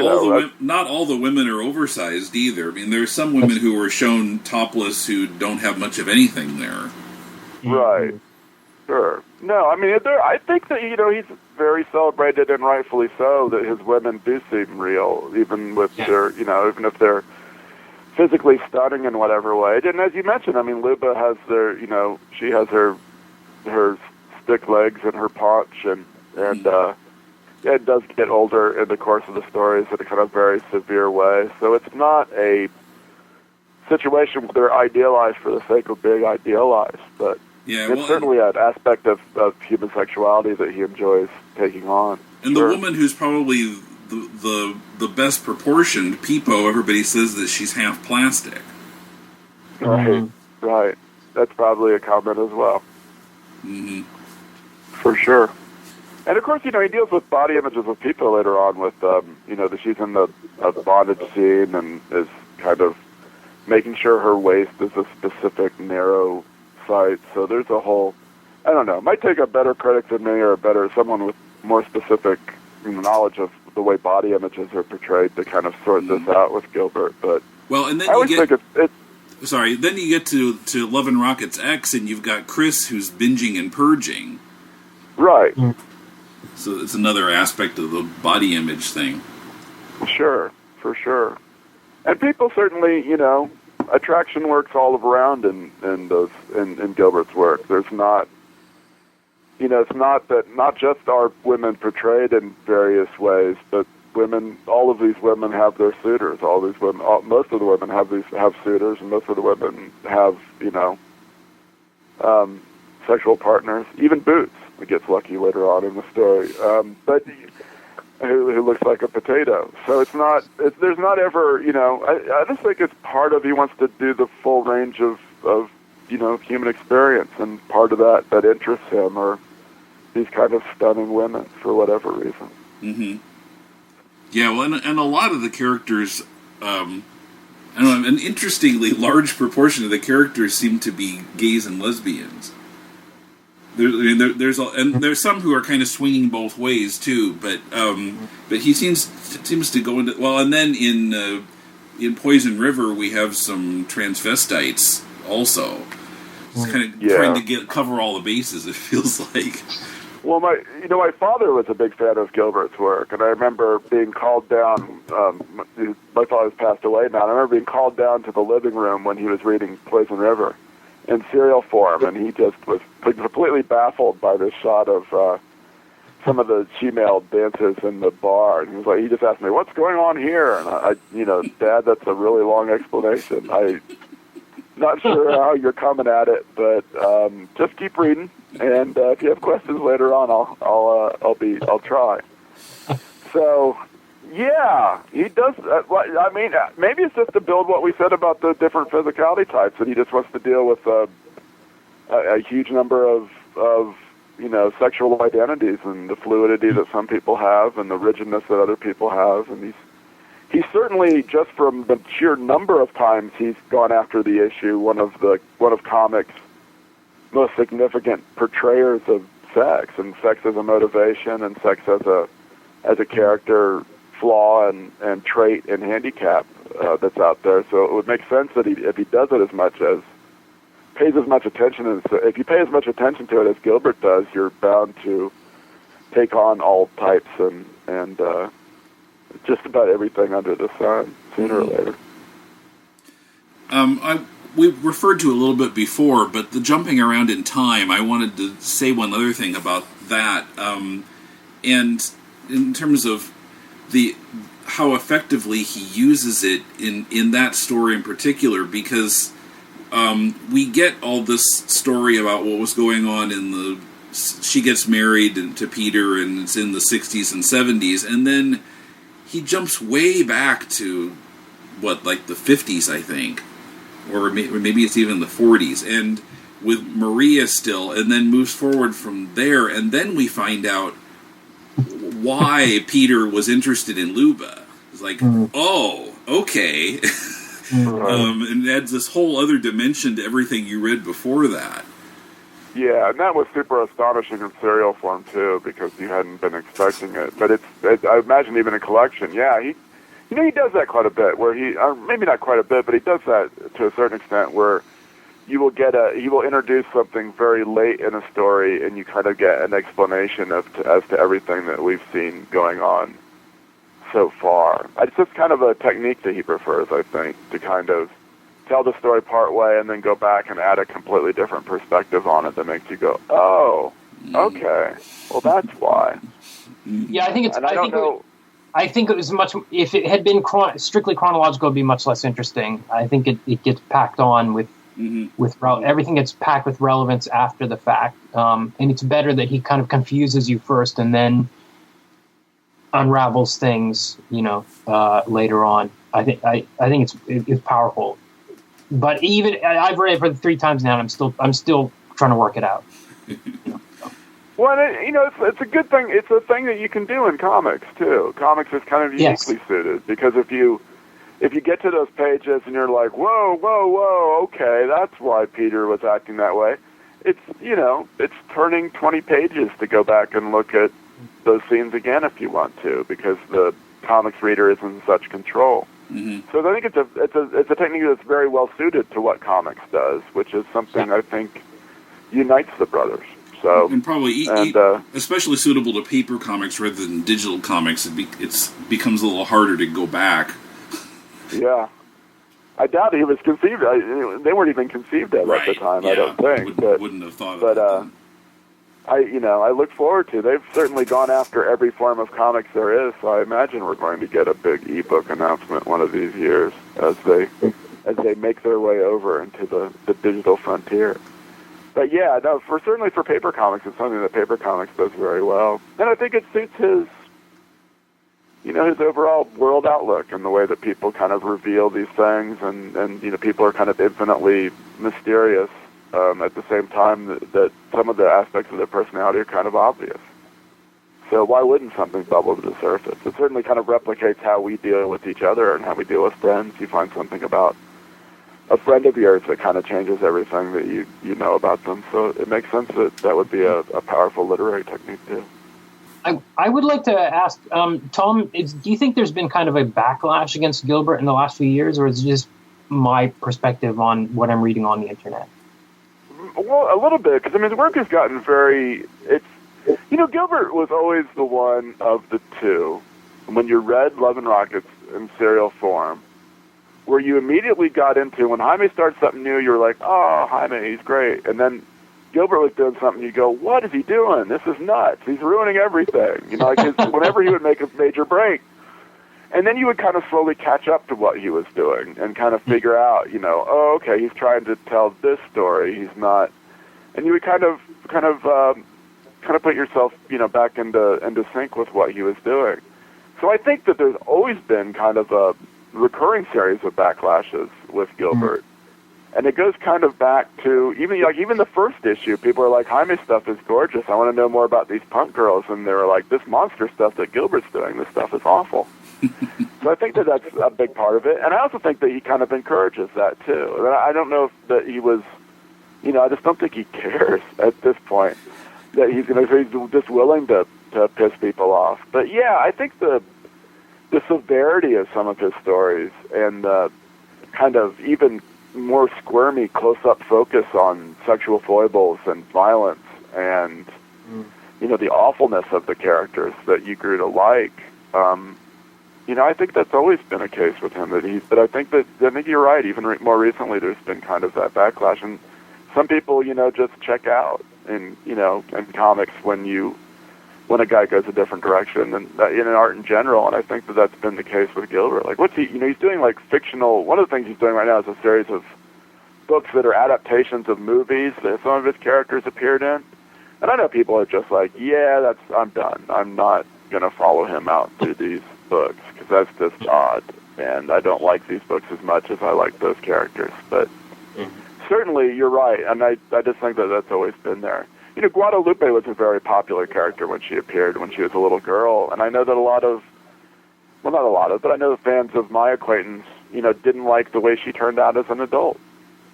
all the women are oversized either. I mean, there's some women who are shown topless who don't have much of anything there. Right. Sure. No, I mean, I think that, he's very celebrated, and rightfully so, that his women do seem real, even with their, even if they're physically stunning in whatever way. And as you mentioned, I mean, Luba has she has her stick legs and her paunch, and it does get older in the course of the stories in a kind of very severe way. So it's not a situation where they're idealized for the sake of being idealized, but it's certainly an aspect of human sexuality that he enjoys taking on. And the woman who's probably the best proportioned, Peepo, everybody says that she's half plastic. Right, right. That's probably a comment as well. Mm-hmm. For sure. And of course, he deals with body images of people later on with, that she's in the bondage scene and is kind of making sure her waist is a specific narrow site. So there's a whole, I don't know, it might take a better critic than me or someone with more specific knowledge of the way body images are portrayed to kind of sort this out with Gilbert. But and then then you get to Love and Rockets X, and you've got Chris who's binging and purging. Right. So it's another aspect of the body image thing. Sure, for sure. And people certainly, attraction works all around in Gilbert's work. There's not, it's not that not just are women portrayed in various ways, but women, all of these women have their suitors. All these women, most of the women have suitors, and most of the women have, sexual partners. Even Boots gets lucky later on in the story, but who looks like a potato. So there's not ever, I just think it's part of, he wants to do the full range of human experience, and part of that interests him are these kind of stunning women for whatever reason. Mm-hmm. Yeah, well, and a lot of the characters, an interestingly large proportion of the characters seem to be gays and lesbians. There's some who are kind of swinging both ways too, but he seems to go into and then in Poison River we have some transvestites also. It's kind of trying to cover all the bases. It feels like. Well, my father was a big fan of Gilbert's work, and I remember being called down. My father's passed away now. And I remember being called down to the living room when he was reading Poison River. in serial form, and he just was completely baffled by this shot of some of the female dancers in the bar. And he just asked me, "What's going on here?" And I Dad, that's a really long explanation. I'm not sure how you're coming at it, but just keep reading. And if you have questions later on, I'll try. So, yeah, he does. I mean, maybe it's just to build what we said about the different physicality types, and he just wants to deal with a huge number of sexual identities and the fluidity that some people have and the rigidness that other people have. And he's certainly, just from the sheer number of times he's gone after the issue, one of comics' most significant portrayers of sex, and sex as a motivation, and sex as a character flaw and trait and handicap that's out there. So it would make sense that if he does it pays as much attention if you pay as much attention to it as Gilbert does, you're bound to take on all types and just about everything under the sun sooner or later. We referred to a little bit before, but the jumping around in time, I wanted to say one other thing about that. And in terms of how effectively he uses it in that story in particular, because we get all this story about what was going on she gets married to Peter, and it's in the 60s and 70s, and then he jumps way back to, the 50s, I think, or maybe it's even the 40s, and with Maria still, and then moves forward from there, and then we find out why Peter was interested in Luba. It's like, oh, okay. And adds this whole other dimension to everything you read before that. Yeah, and that was super astonishing in serial form, too, because you hadn't been expecting it. But I imagine even in collection, yeah, he does that quite a bit, where maybe not quite a bit, but he does that to a certain extent, where he will introduce something very late in a story, and you kind of get an explanation as to everything that we've seen going on so far. It's just kind of a technique that he prefers, I think, to kind of tell the story part way and then go back and add a completely different perspective on it that makes you go, oh, okay, well, that's why. Yeah, I think it's. And I think it was much. If it had been strictly chronological, it'd be much less interesting. I think it gets packed on with everything gets packed with relevance after the fact, and it's better that he kind of confuses you first and then unravels things, later on. I think it's powerful. But even I've read it for 3 times now, and I'm still trying to work it out. Well, it's a good thing. It's a thing that you can do in comics too. Comics is kind of uniquely suited, because if you get to those pages and you're like, whoa, okay, that's why Peter was acting that way. It's turning 20 pages to go back and look at those scenes again if you want to, because the comics reader is in such control. Mm-hmm. So I think it's a technique that's very well suited to what comics does, which is something I think unites the brothers. So, and probably especially suitable to paper comics rather than digital comics. It becomes a little harder to go back. Yeah, I doubt he was conceived. They weren't even conceived of at the time. Yeah. I don't think. Wouldn't have thought of it. I look forward to. They've certainly gone after every form of comics there is. So I imagine we're going to get a big ebook announcement one of these years as they make their way over into the digital frontier. But yeah, no, certainly for paper comics, it's something that paper comics does very well, and I think it suits his overall world outlook and the way that people kind of reveal these things, and people are kind of infinitely mysterious at the same time that some of the aspects of their personality are kind of obvious. So why wouldn't something bubble to the surface? It certainly kind of replicates how we deal with each other and how we deal with friends. You find something about a friend of yours that kind of changes everything that you know about them. So it makes sense that would be a powerful literary technique too. I would like to ask, Tom, do you think there's been kind of a backlash against Gilbert in the last few years, or is it just my perspective on what I'm reading on the internet? Well, a little bit, because the work has gotten Gilbert was always the one of the two. When you read Love and Rockets in serial form, where you immediately got into, when Jaime started something new, you were like, oh, Jaime, he's great. And then Gilbert was doing something, you go, what is he doing? This is nuts. He's ruining everything. You know, like whenever he would make a major break. And then you would kind of slowly catch up to what he was doing and kind of figure out, you know, oh, okay, he's trying to tell this story. He's not. And you would kind of put yourself, you know, back into sync with what he was doing. So I think that there's always been kind of a recurring series of backlashes with Gilbert. Mm-hmm. And it goes kind of back to even the first issue. People are like, Jaime's stuff is gorgeous. I want to know more about these punk girls. And they were like, this monster stuff that Gilbert's doing, this stuff is awful. So I think that that's a big part of it. And I also think that he kind of encourages that, too. And I don't know if that he was, you know, I just don't think he cares at this point that he's just willing to piss people off. But, yeah, I think the severity of some of his stories and the kind of even more squirmy close-up focus on sexual foibles and violence and, you know, the awfulness of the characters that you grew to like, you know, I think that's always been a case with him. But I think you're right. Even more recently, there's been kind of that backlash, and some people, you know, just check out in comics when a guy goes a different direction, and in art in general. And I think that that's been the case with Gilbert. Like, he's doing like fictional. One of the things he's doing right now is a series of books that are adaptations of movies that some of his characters appeared in. And I know people are just like, yeah, I'm done. I'm not gonna follow him out through these books because that's just odd, and I don't like these books as much as I like those characters. But certainly you're right, and I just think that that's always been there. You know, Guadalupe was a very popular character when she appeared when she was a little girl, and I know that but I know the fans of my acquaintance, you know, didn't like the way she turned out as an adult.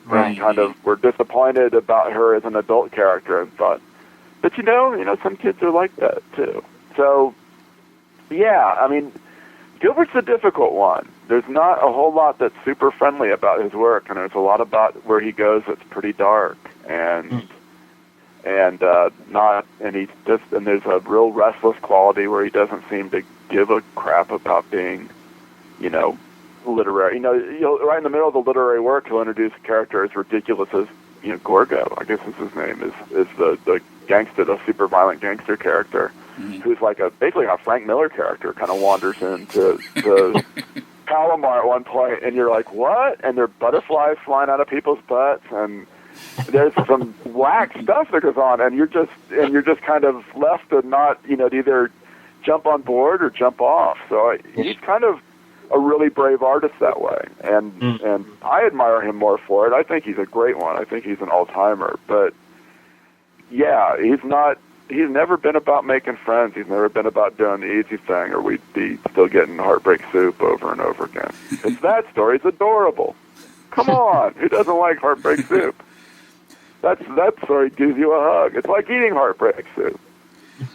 Right. And kind of were disappointed about her as an adult character and thought, but you know, some kids are like that too. So, yeah, I mean, Gilbert's a difficult one. There's not a whole lot that's super friendly about his work, and there's a lot about where he goes that's pretty dark, and there's a real restless quality where he doesn't seem to give a crap about being, you know, literary. You know, right in the middle of the literary work, he'll introduce a character as ridiculous as, you know, Gorgo, I guess is his name, is the gangster, the super violent gangster character. Who's like basically a Frank Miller character, kind of wanders into the Palomar at one point, and you're like, what? And there are butterflies flying out of people's butts, and there's some whack stuff that goes on, and you're just kind of left to not, you know, to either jump on board or jump off. So he's kind of a really brave artist that way, and I admire him more for it. I think he's a great one. I think he's an all-timer, but yeah, He's never been about making friends. He's never been about doing the easy thing, or we'd be still getting Heartbreak Soup over and over again. Because that story's adorable. Come on, who doesn't like Heartbreak Soup? That story gives you a hug. It's like eating Heartbreak Soup.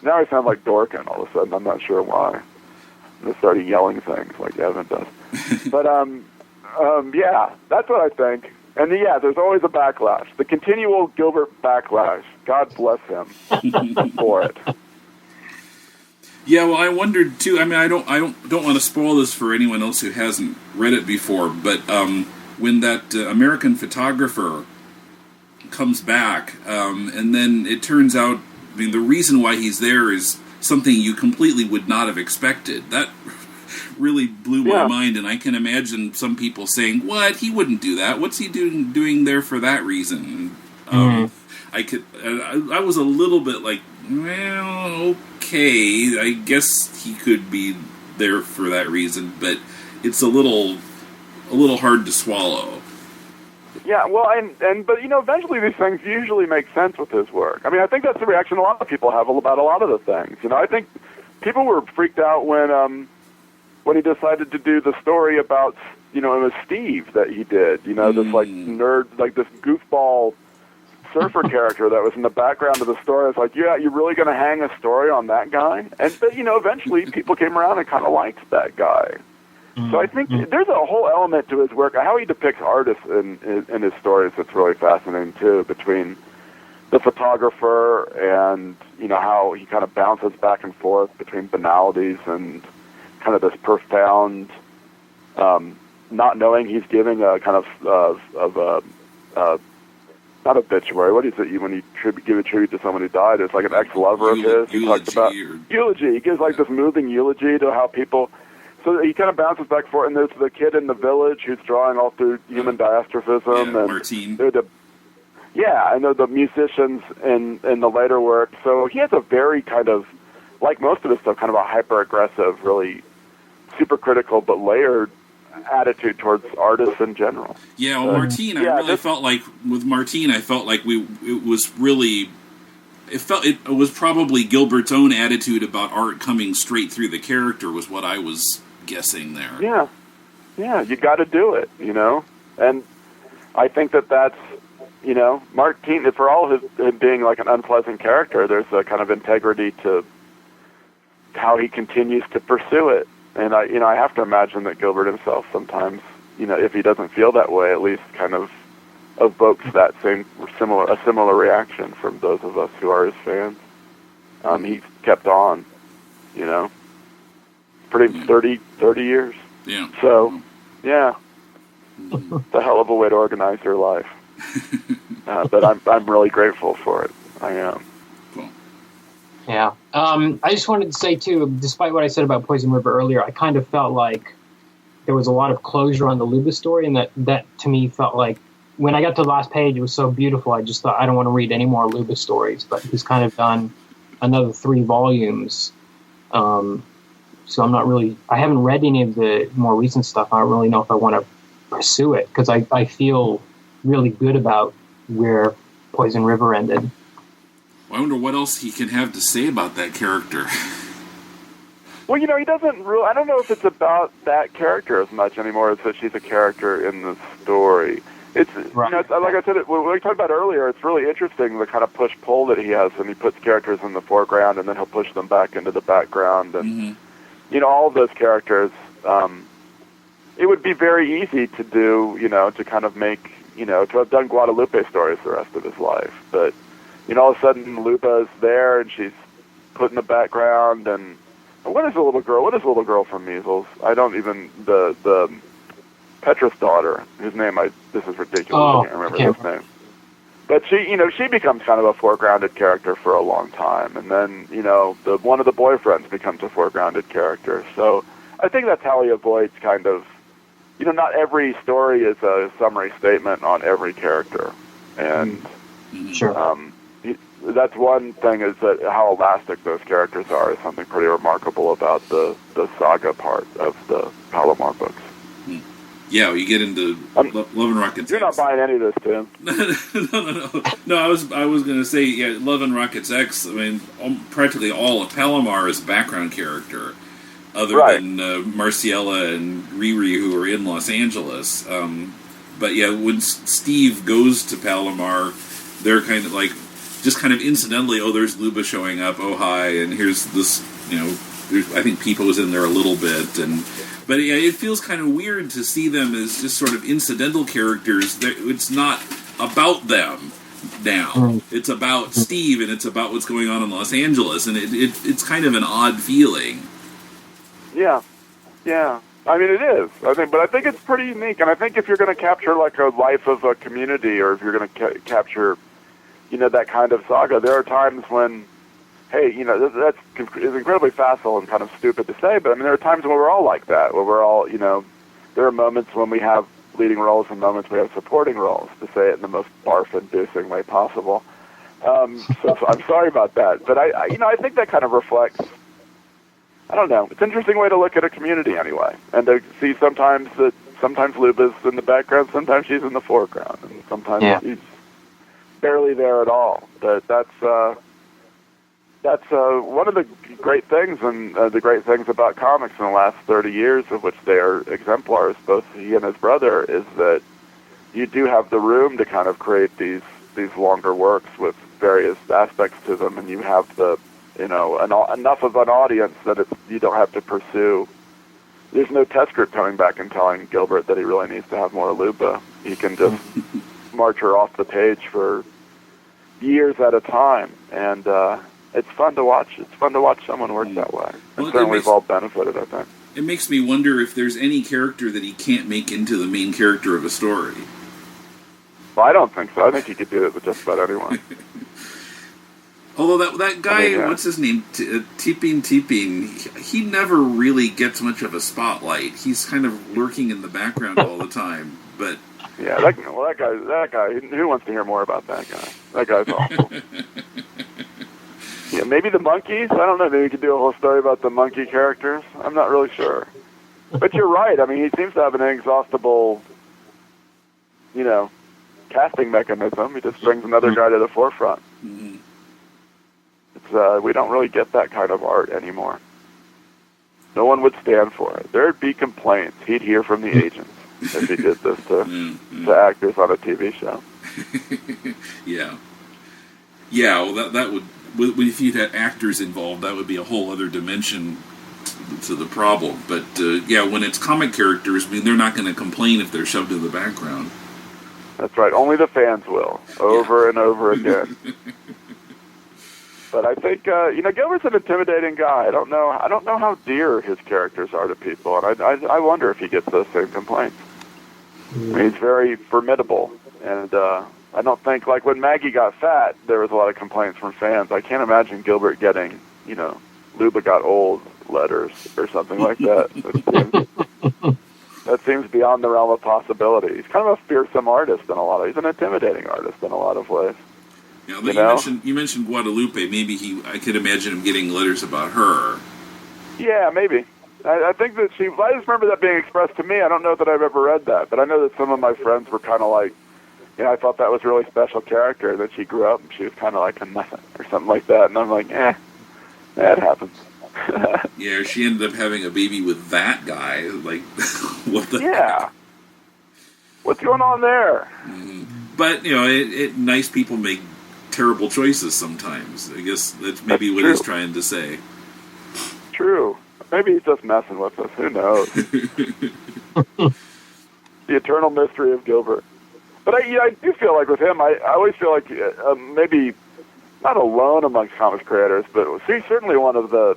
Now I sound like Dorkin all of a sudden. I'm not sure why. I just started yelling things like Evan does. But yeah, that's what I think. And yeah, there's always a backlash. The continual Gilbert backlash. God bless him for it. Yeah, well, I wondered too. I mean, I don't want to spoil this for anyone else who hasn't read it before. But when that American photographer comes back, and then it turns out, I mean, the reason why he's there is something you completely would not have expected. That really blew my mind, and I can imagine some people saying, "What? He wouldn't do that. What's he doing there for that reason?" I was a little bit like, well, okay, I guess he could be there for that reason, but it's a little hard to swallow. Yeah, well, but you know, eventually these things usually make sense with his work. I mean, I think that's the reaction a lot of people have about a lot of the things. You know, I think people were freaked out when he decided to do the story about, you know, it was Steve that he did, you know, this like nerd, like this goofball surfer character that was in the background of the story. It's like, yeah, you're really going to hang a story on that guy? But, you know, eventually people came around and kind of liked that guy. So I think there's a whole element to his work, how he depicts artists in his stories that's really fascinating, too, between the photographer and, you know, how he kind of bounces back and forth between banalities and kind of this profound not knowing he's giving a kind of not obituary. What is it when you give a tribute to someone who died? It's like an ex-lover of his. He talks about eulogy. He gives like this moving eulogy to how people. So he kind of bounces back and forth. And there's the kid in the village who's drawing all through human diastrophism. Yeah, and Martine. And they're the musicians in the later work. So he has a very kind of, like most of his stuff, kind of a hyper-aggressive, really super critical but layered attitude towards artists in general. Yeah, well, Martine, I felt like it was probably Gilbert's own attitude about art coming straight through the character was what I was guessing there. Yeah, you got to do it, and I think that's, Martine, for all him being like an unpleasant character, there's a kind of integrity to how he continues to pursue it. And I have to imagine that Gilbert himself sometimes, if he doesn't feel that way, at least kind of evokes that similar reaction from those of us who are his fans. He's kept on, 30 years. Yeah. So, yeah, it's a hell of a way to organize your life. But I'm really grateful for it. I am. Yeah. I just wanted to say, too, despite what I said about Poison River earlier, I kind of felt like there was a lot of closure on the Luba story, and that to me felt like, when I got to the last page, it was so beautiful, I just thought, I don't want to read any more Luba stories, but he's kind of done another 3 volumes. So I haven't read any of the more recent stuff. I don't really know if I want to pursue it, because I feel really good about where Poison River ended. I wonder what else he can have to say about that character. Well, he doesn't really. I don't know if it's about that character as much anymore as that she's a character in the story. It's right. Like I said, what we talked about earlier. It's really interesting the kind of push-pull that he has, and he puts characters in the foreground, and then he'll push them back into the background, and all of those characters. It would be very easy to do, to kind of make, to have done Guadalupe stories the rest of his life, but. All of a sudden, Lupa's there, and she's put in the background. And what is the little girl? What is the little girl from Measles? I don't even the Petra's daughter, whose name this is ridiculous. I can't remember his name. But she becomes kind of a foregrounded character for a long time, and then one of the boyfriends becomes a foregrounded character. So I think that's how he avoids kind of, not every story is a summary statement on every character, and sure. That's one thing, is that how elastic those characters are is something pretty remarkable about the saga part of the Palomar books. Yeah, you get into Love and Rockets. You're not buying any of this, Tim. No. I was going to say, yeah, Love and Rockets X. I mean, practically all of Palomar is a background character, other than Marciela and Riri, who are in Los Angeles. But yeah, when Steve goes to Palomar, they're kind of like, just kind of incidentally, there's Luba showing up, hi, and here's this, I think Peepo's in there a little bit, but yeah, it feels kind of weird to see them as just sort of incidental characters. It's not about them now. It's about Steve, and it's about what's going on in Los Angeles, and it's kind of an odd feeling. Yeah. I mean, it is. I think it's pretty unique, and I think if you're going to capture like a life of a community, or if you're going to capture, that kind of saga, there are times when, hey, that's incredibly facile and kind of stupid to say, but I mean, there are times when we're all like that, where we're all, there are moments when we have leading roles and moments we have supporting roles, to say it in the most barf-inducing way possible. So I'm sorry about that, but I think that kind of reflects, I don't know, it's an interesting way to look at a community anyway, and to see sometimes Luba's in the background, sometimes she's in the foreground, and sometimes she's barely there at all. But that's one of the great things, and the great things about comics in the last 30 years, of which they are exemplars, both he and his brother, is that you do have the room to kind of create these longer works with various aspects to them, and you have the enough of an audience that you don't have to pursue. There's no test group coming back and telling Gilbert that he really needs to have more Luba. He can just march her off the page for years at a time, and it's fun to watch. It's fun to watch someone work that way. And certainly we've all benefited, I think. It makes me wonder if there's any character that he can't make into the main character of a story. Well, I don't think so. I think he could do it with just about anyone. Although that guy, what's his name, Teeping, he never really gets much of a spotlight. He's kind of lurking in the background all the time. But yeah, that guy. Who wants to hear more about that guy? That guy's awful. Yeah, maybe the monkeys. I don't know. Maybe we could do a whole story about the monkey characters. I'm not really sure. But you're right. I mean, he seems to have an inexhaustible, casting mechanism. He just brings another guy to the forefront. Mm-hmm. It's we don't really get that kind of art anymore. No one would stand for it. There'd be complaints. He'd hear from the agents if he did this to actors on a TV show. Yeah. Yeah, well, that would... If you'd had actors involved, that would be a whole other dimension to the problem. But, when it's comic characters, I mean, they're not going to complain if they're shoved in the background. That's right. Only the fans will, over and over again. But I think, Gilbert's an intimidating guy. I don't know how dear his characters are to people, and I wonder if he gets those same complaints. I mean, he's very formidable, and I don't think, like, when Maggie got fat, there was a lot of complaints from fans. I can't imagine Gilbert getting, Luba got old letters or something like that. That seems beyond the realm of possibility. He's kind of a fearsome artist he's an intimidating artist in a lot of ways. Yeah, but you mentioned Guadalupe. Maybe I could imagine him getting letters about her. Yeah, maybe. I think that I just remember that being expressed to me. I don't know that I've ever read that, but I know that some of my friends were kind of like, I thought that was a really special character, that she grew up and she was kind of like a nothing or something like that. And I'm like, that happens. Yeah, she ended up having a baby with that guy. Like, what the heck? What's going on there? Mm-hmm. But, nice people make terrible choices sometimes. I guess that's maybe what he's trying to say. True. Maybe he's just messing with us. Who knows? The eternal mystery of Gilbert. But I do feel like with him, I always feel like maybe not alone amongst comics creators, but he's certainly one of the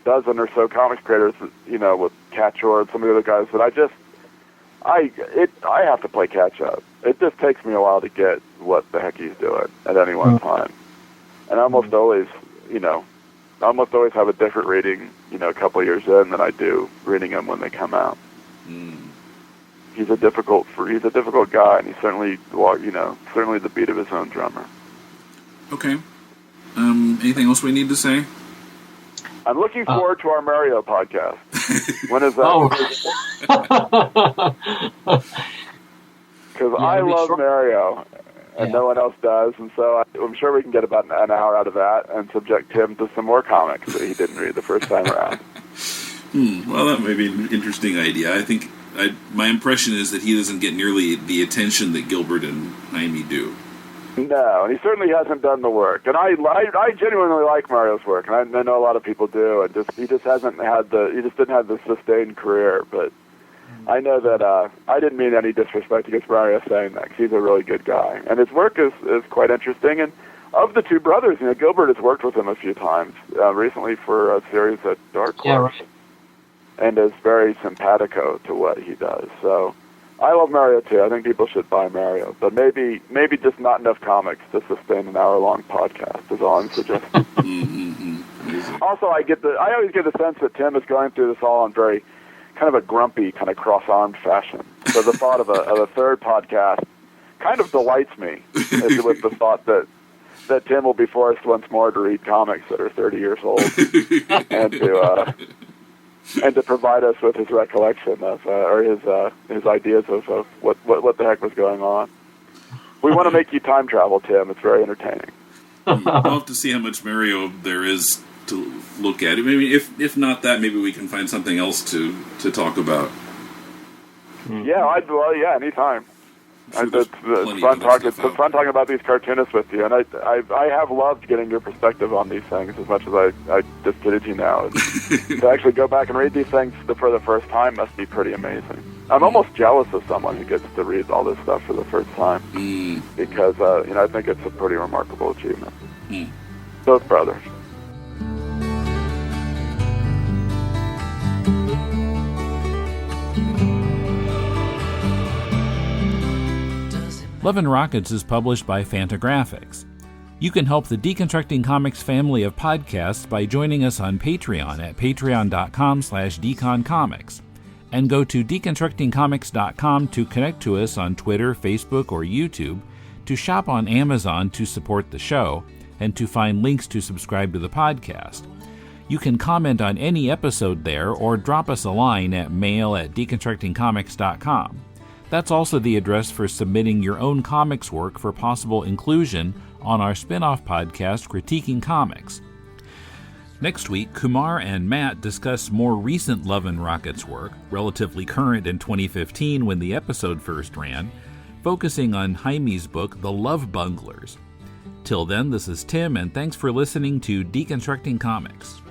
dozen or so comics creators, with Catchor and some of the other guys that I have to play catch up. It just takes me a while to get what the heck he's doing at any one time. And I almost always have a different reading, a couple of years in than I do reading them when they come out. Mm. He's a difficult guy, and he's certainly the beat of his own drummer. Okay. Anything else we need to say? I'm looking forward to our Mario podcast. When is that? Because I love Mario, and no one else does, and so I'm sure we can get about an hour out of that and subject him to some more comics that he didn't read the first time around. Well, that may be an interesting idea. I think my impression is that he doesn't get nearly the attention that Gilbert and Jaime do. No, and he certainly hasn't done the work. And I genuinely like Mario's work, and I know a lot of people do. And he just didn't have the sustained career. But I know that I didn't mean any disrespect against Mario saying that, because he's a really good guy, and his work is quite interesting. And of the two brothers, Gilbert has worked with him a few times recently for a series at Dark Horse. Yeah, right. And is very simpatico to what he does. So I love Mario too. I think people should buy Mario, but maybe just not enough comics to sustain an hour-long podcast is all I'm suggesting. Also, I always get the sense that Tim is going through this all in very kind of a grumpy, kind of cross-armed fashion. So the thought of a third podcast kind of delights me, with the thought that Tim will be forced once more to read comics that are 30 years old and to provide us with his recollection of, or his ideas of what the heck was going on. We want to make you time travel, Tim. It's very entertaining. We'll have to see how much Mario there is to look at. Maybe if not that, maybe we can find something else to talk about. Yeah, anytime. It's fun talking about these cartoonists with you, and I have loved getting your perspective on these things as much as I just get it to you now. To actually go back and read these things for the first time must be pretty amazing. I'm almost jealous of someone who gets to read all this stuff for the first time, because I think it's a pretty remarkable achievement. Both brothers. Love and Rockets is published by Fantagraphics. You can help the Deconstructing Comics family of podcasts by joining us on Patreon at patreon.com/deconcomics. And go to deconstructingcomics.com to connect to us on Twitter, Facebook, or YouTube, to shop on Amazon to support the show, and to find links to subscribe to the podcast. You can comment on any episode there or drop us a line at mail@deconstructingcomics.com. That's also the address for submitting your own comics work for possible inclusion on our spin-off podcast, Critiquing Comics. Next week, Kumar and Matt discuss more recent Love and Rockets work, relatively current in 2015 when the episode first ran, focusing on Jaime's book, The Love Bunglers. Till then, this is Tim, and thanks for listening to Deconstructing Comics.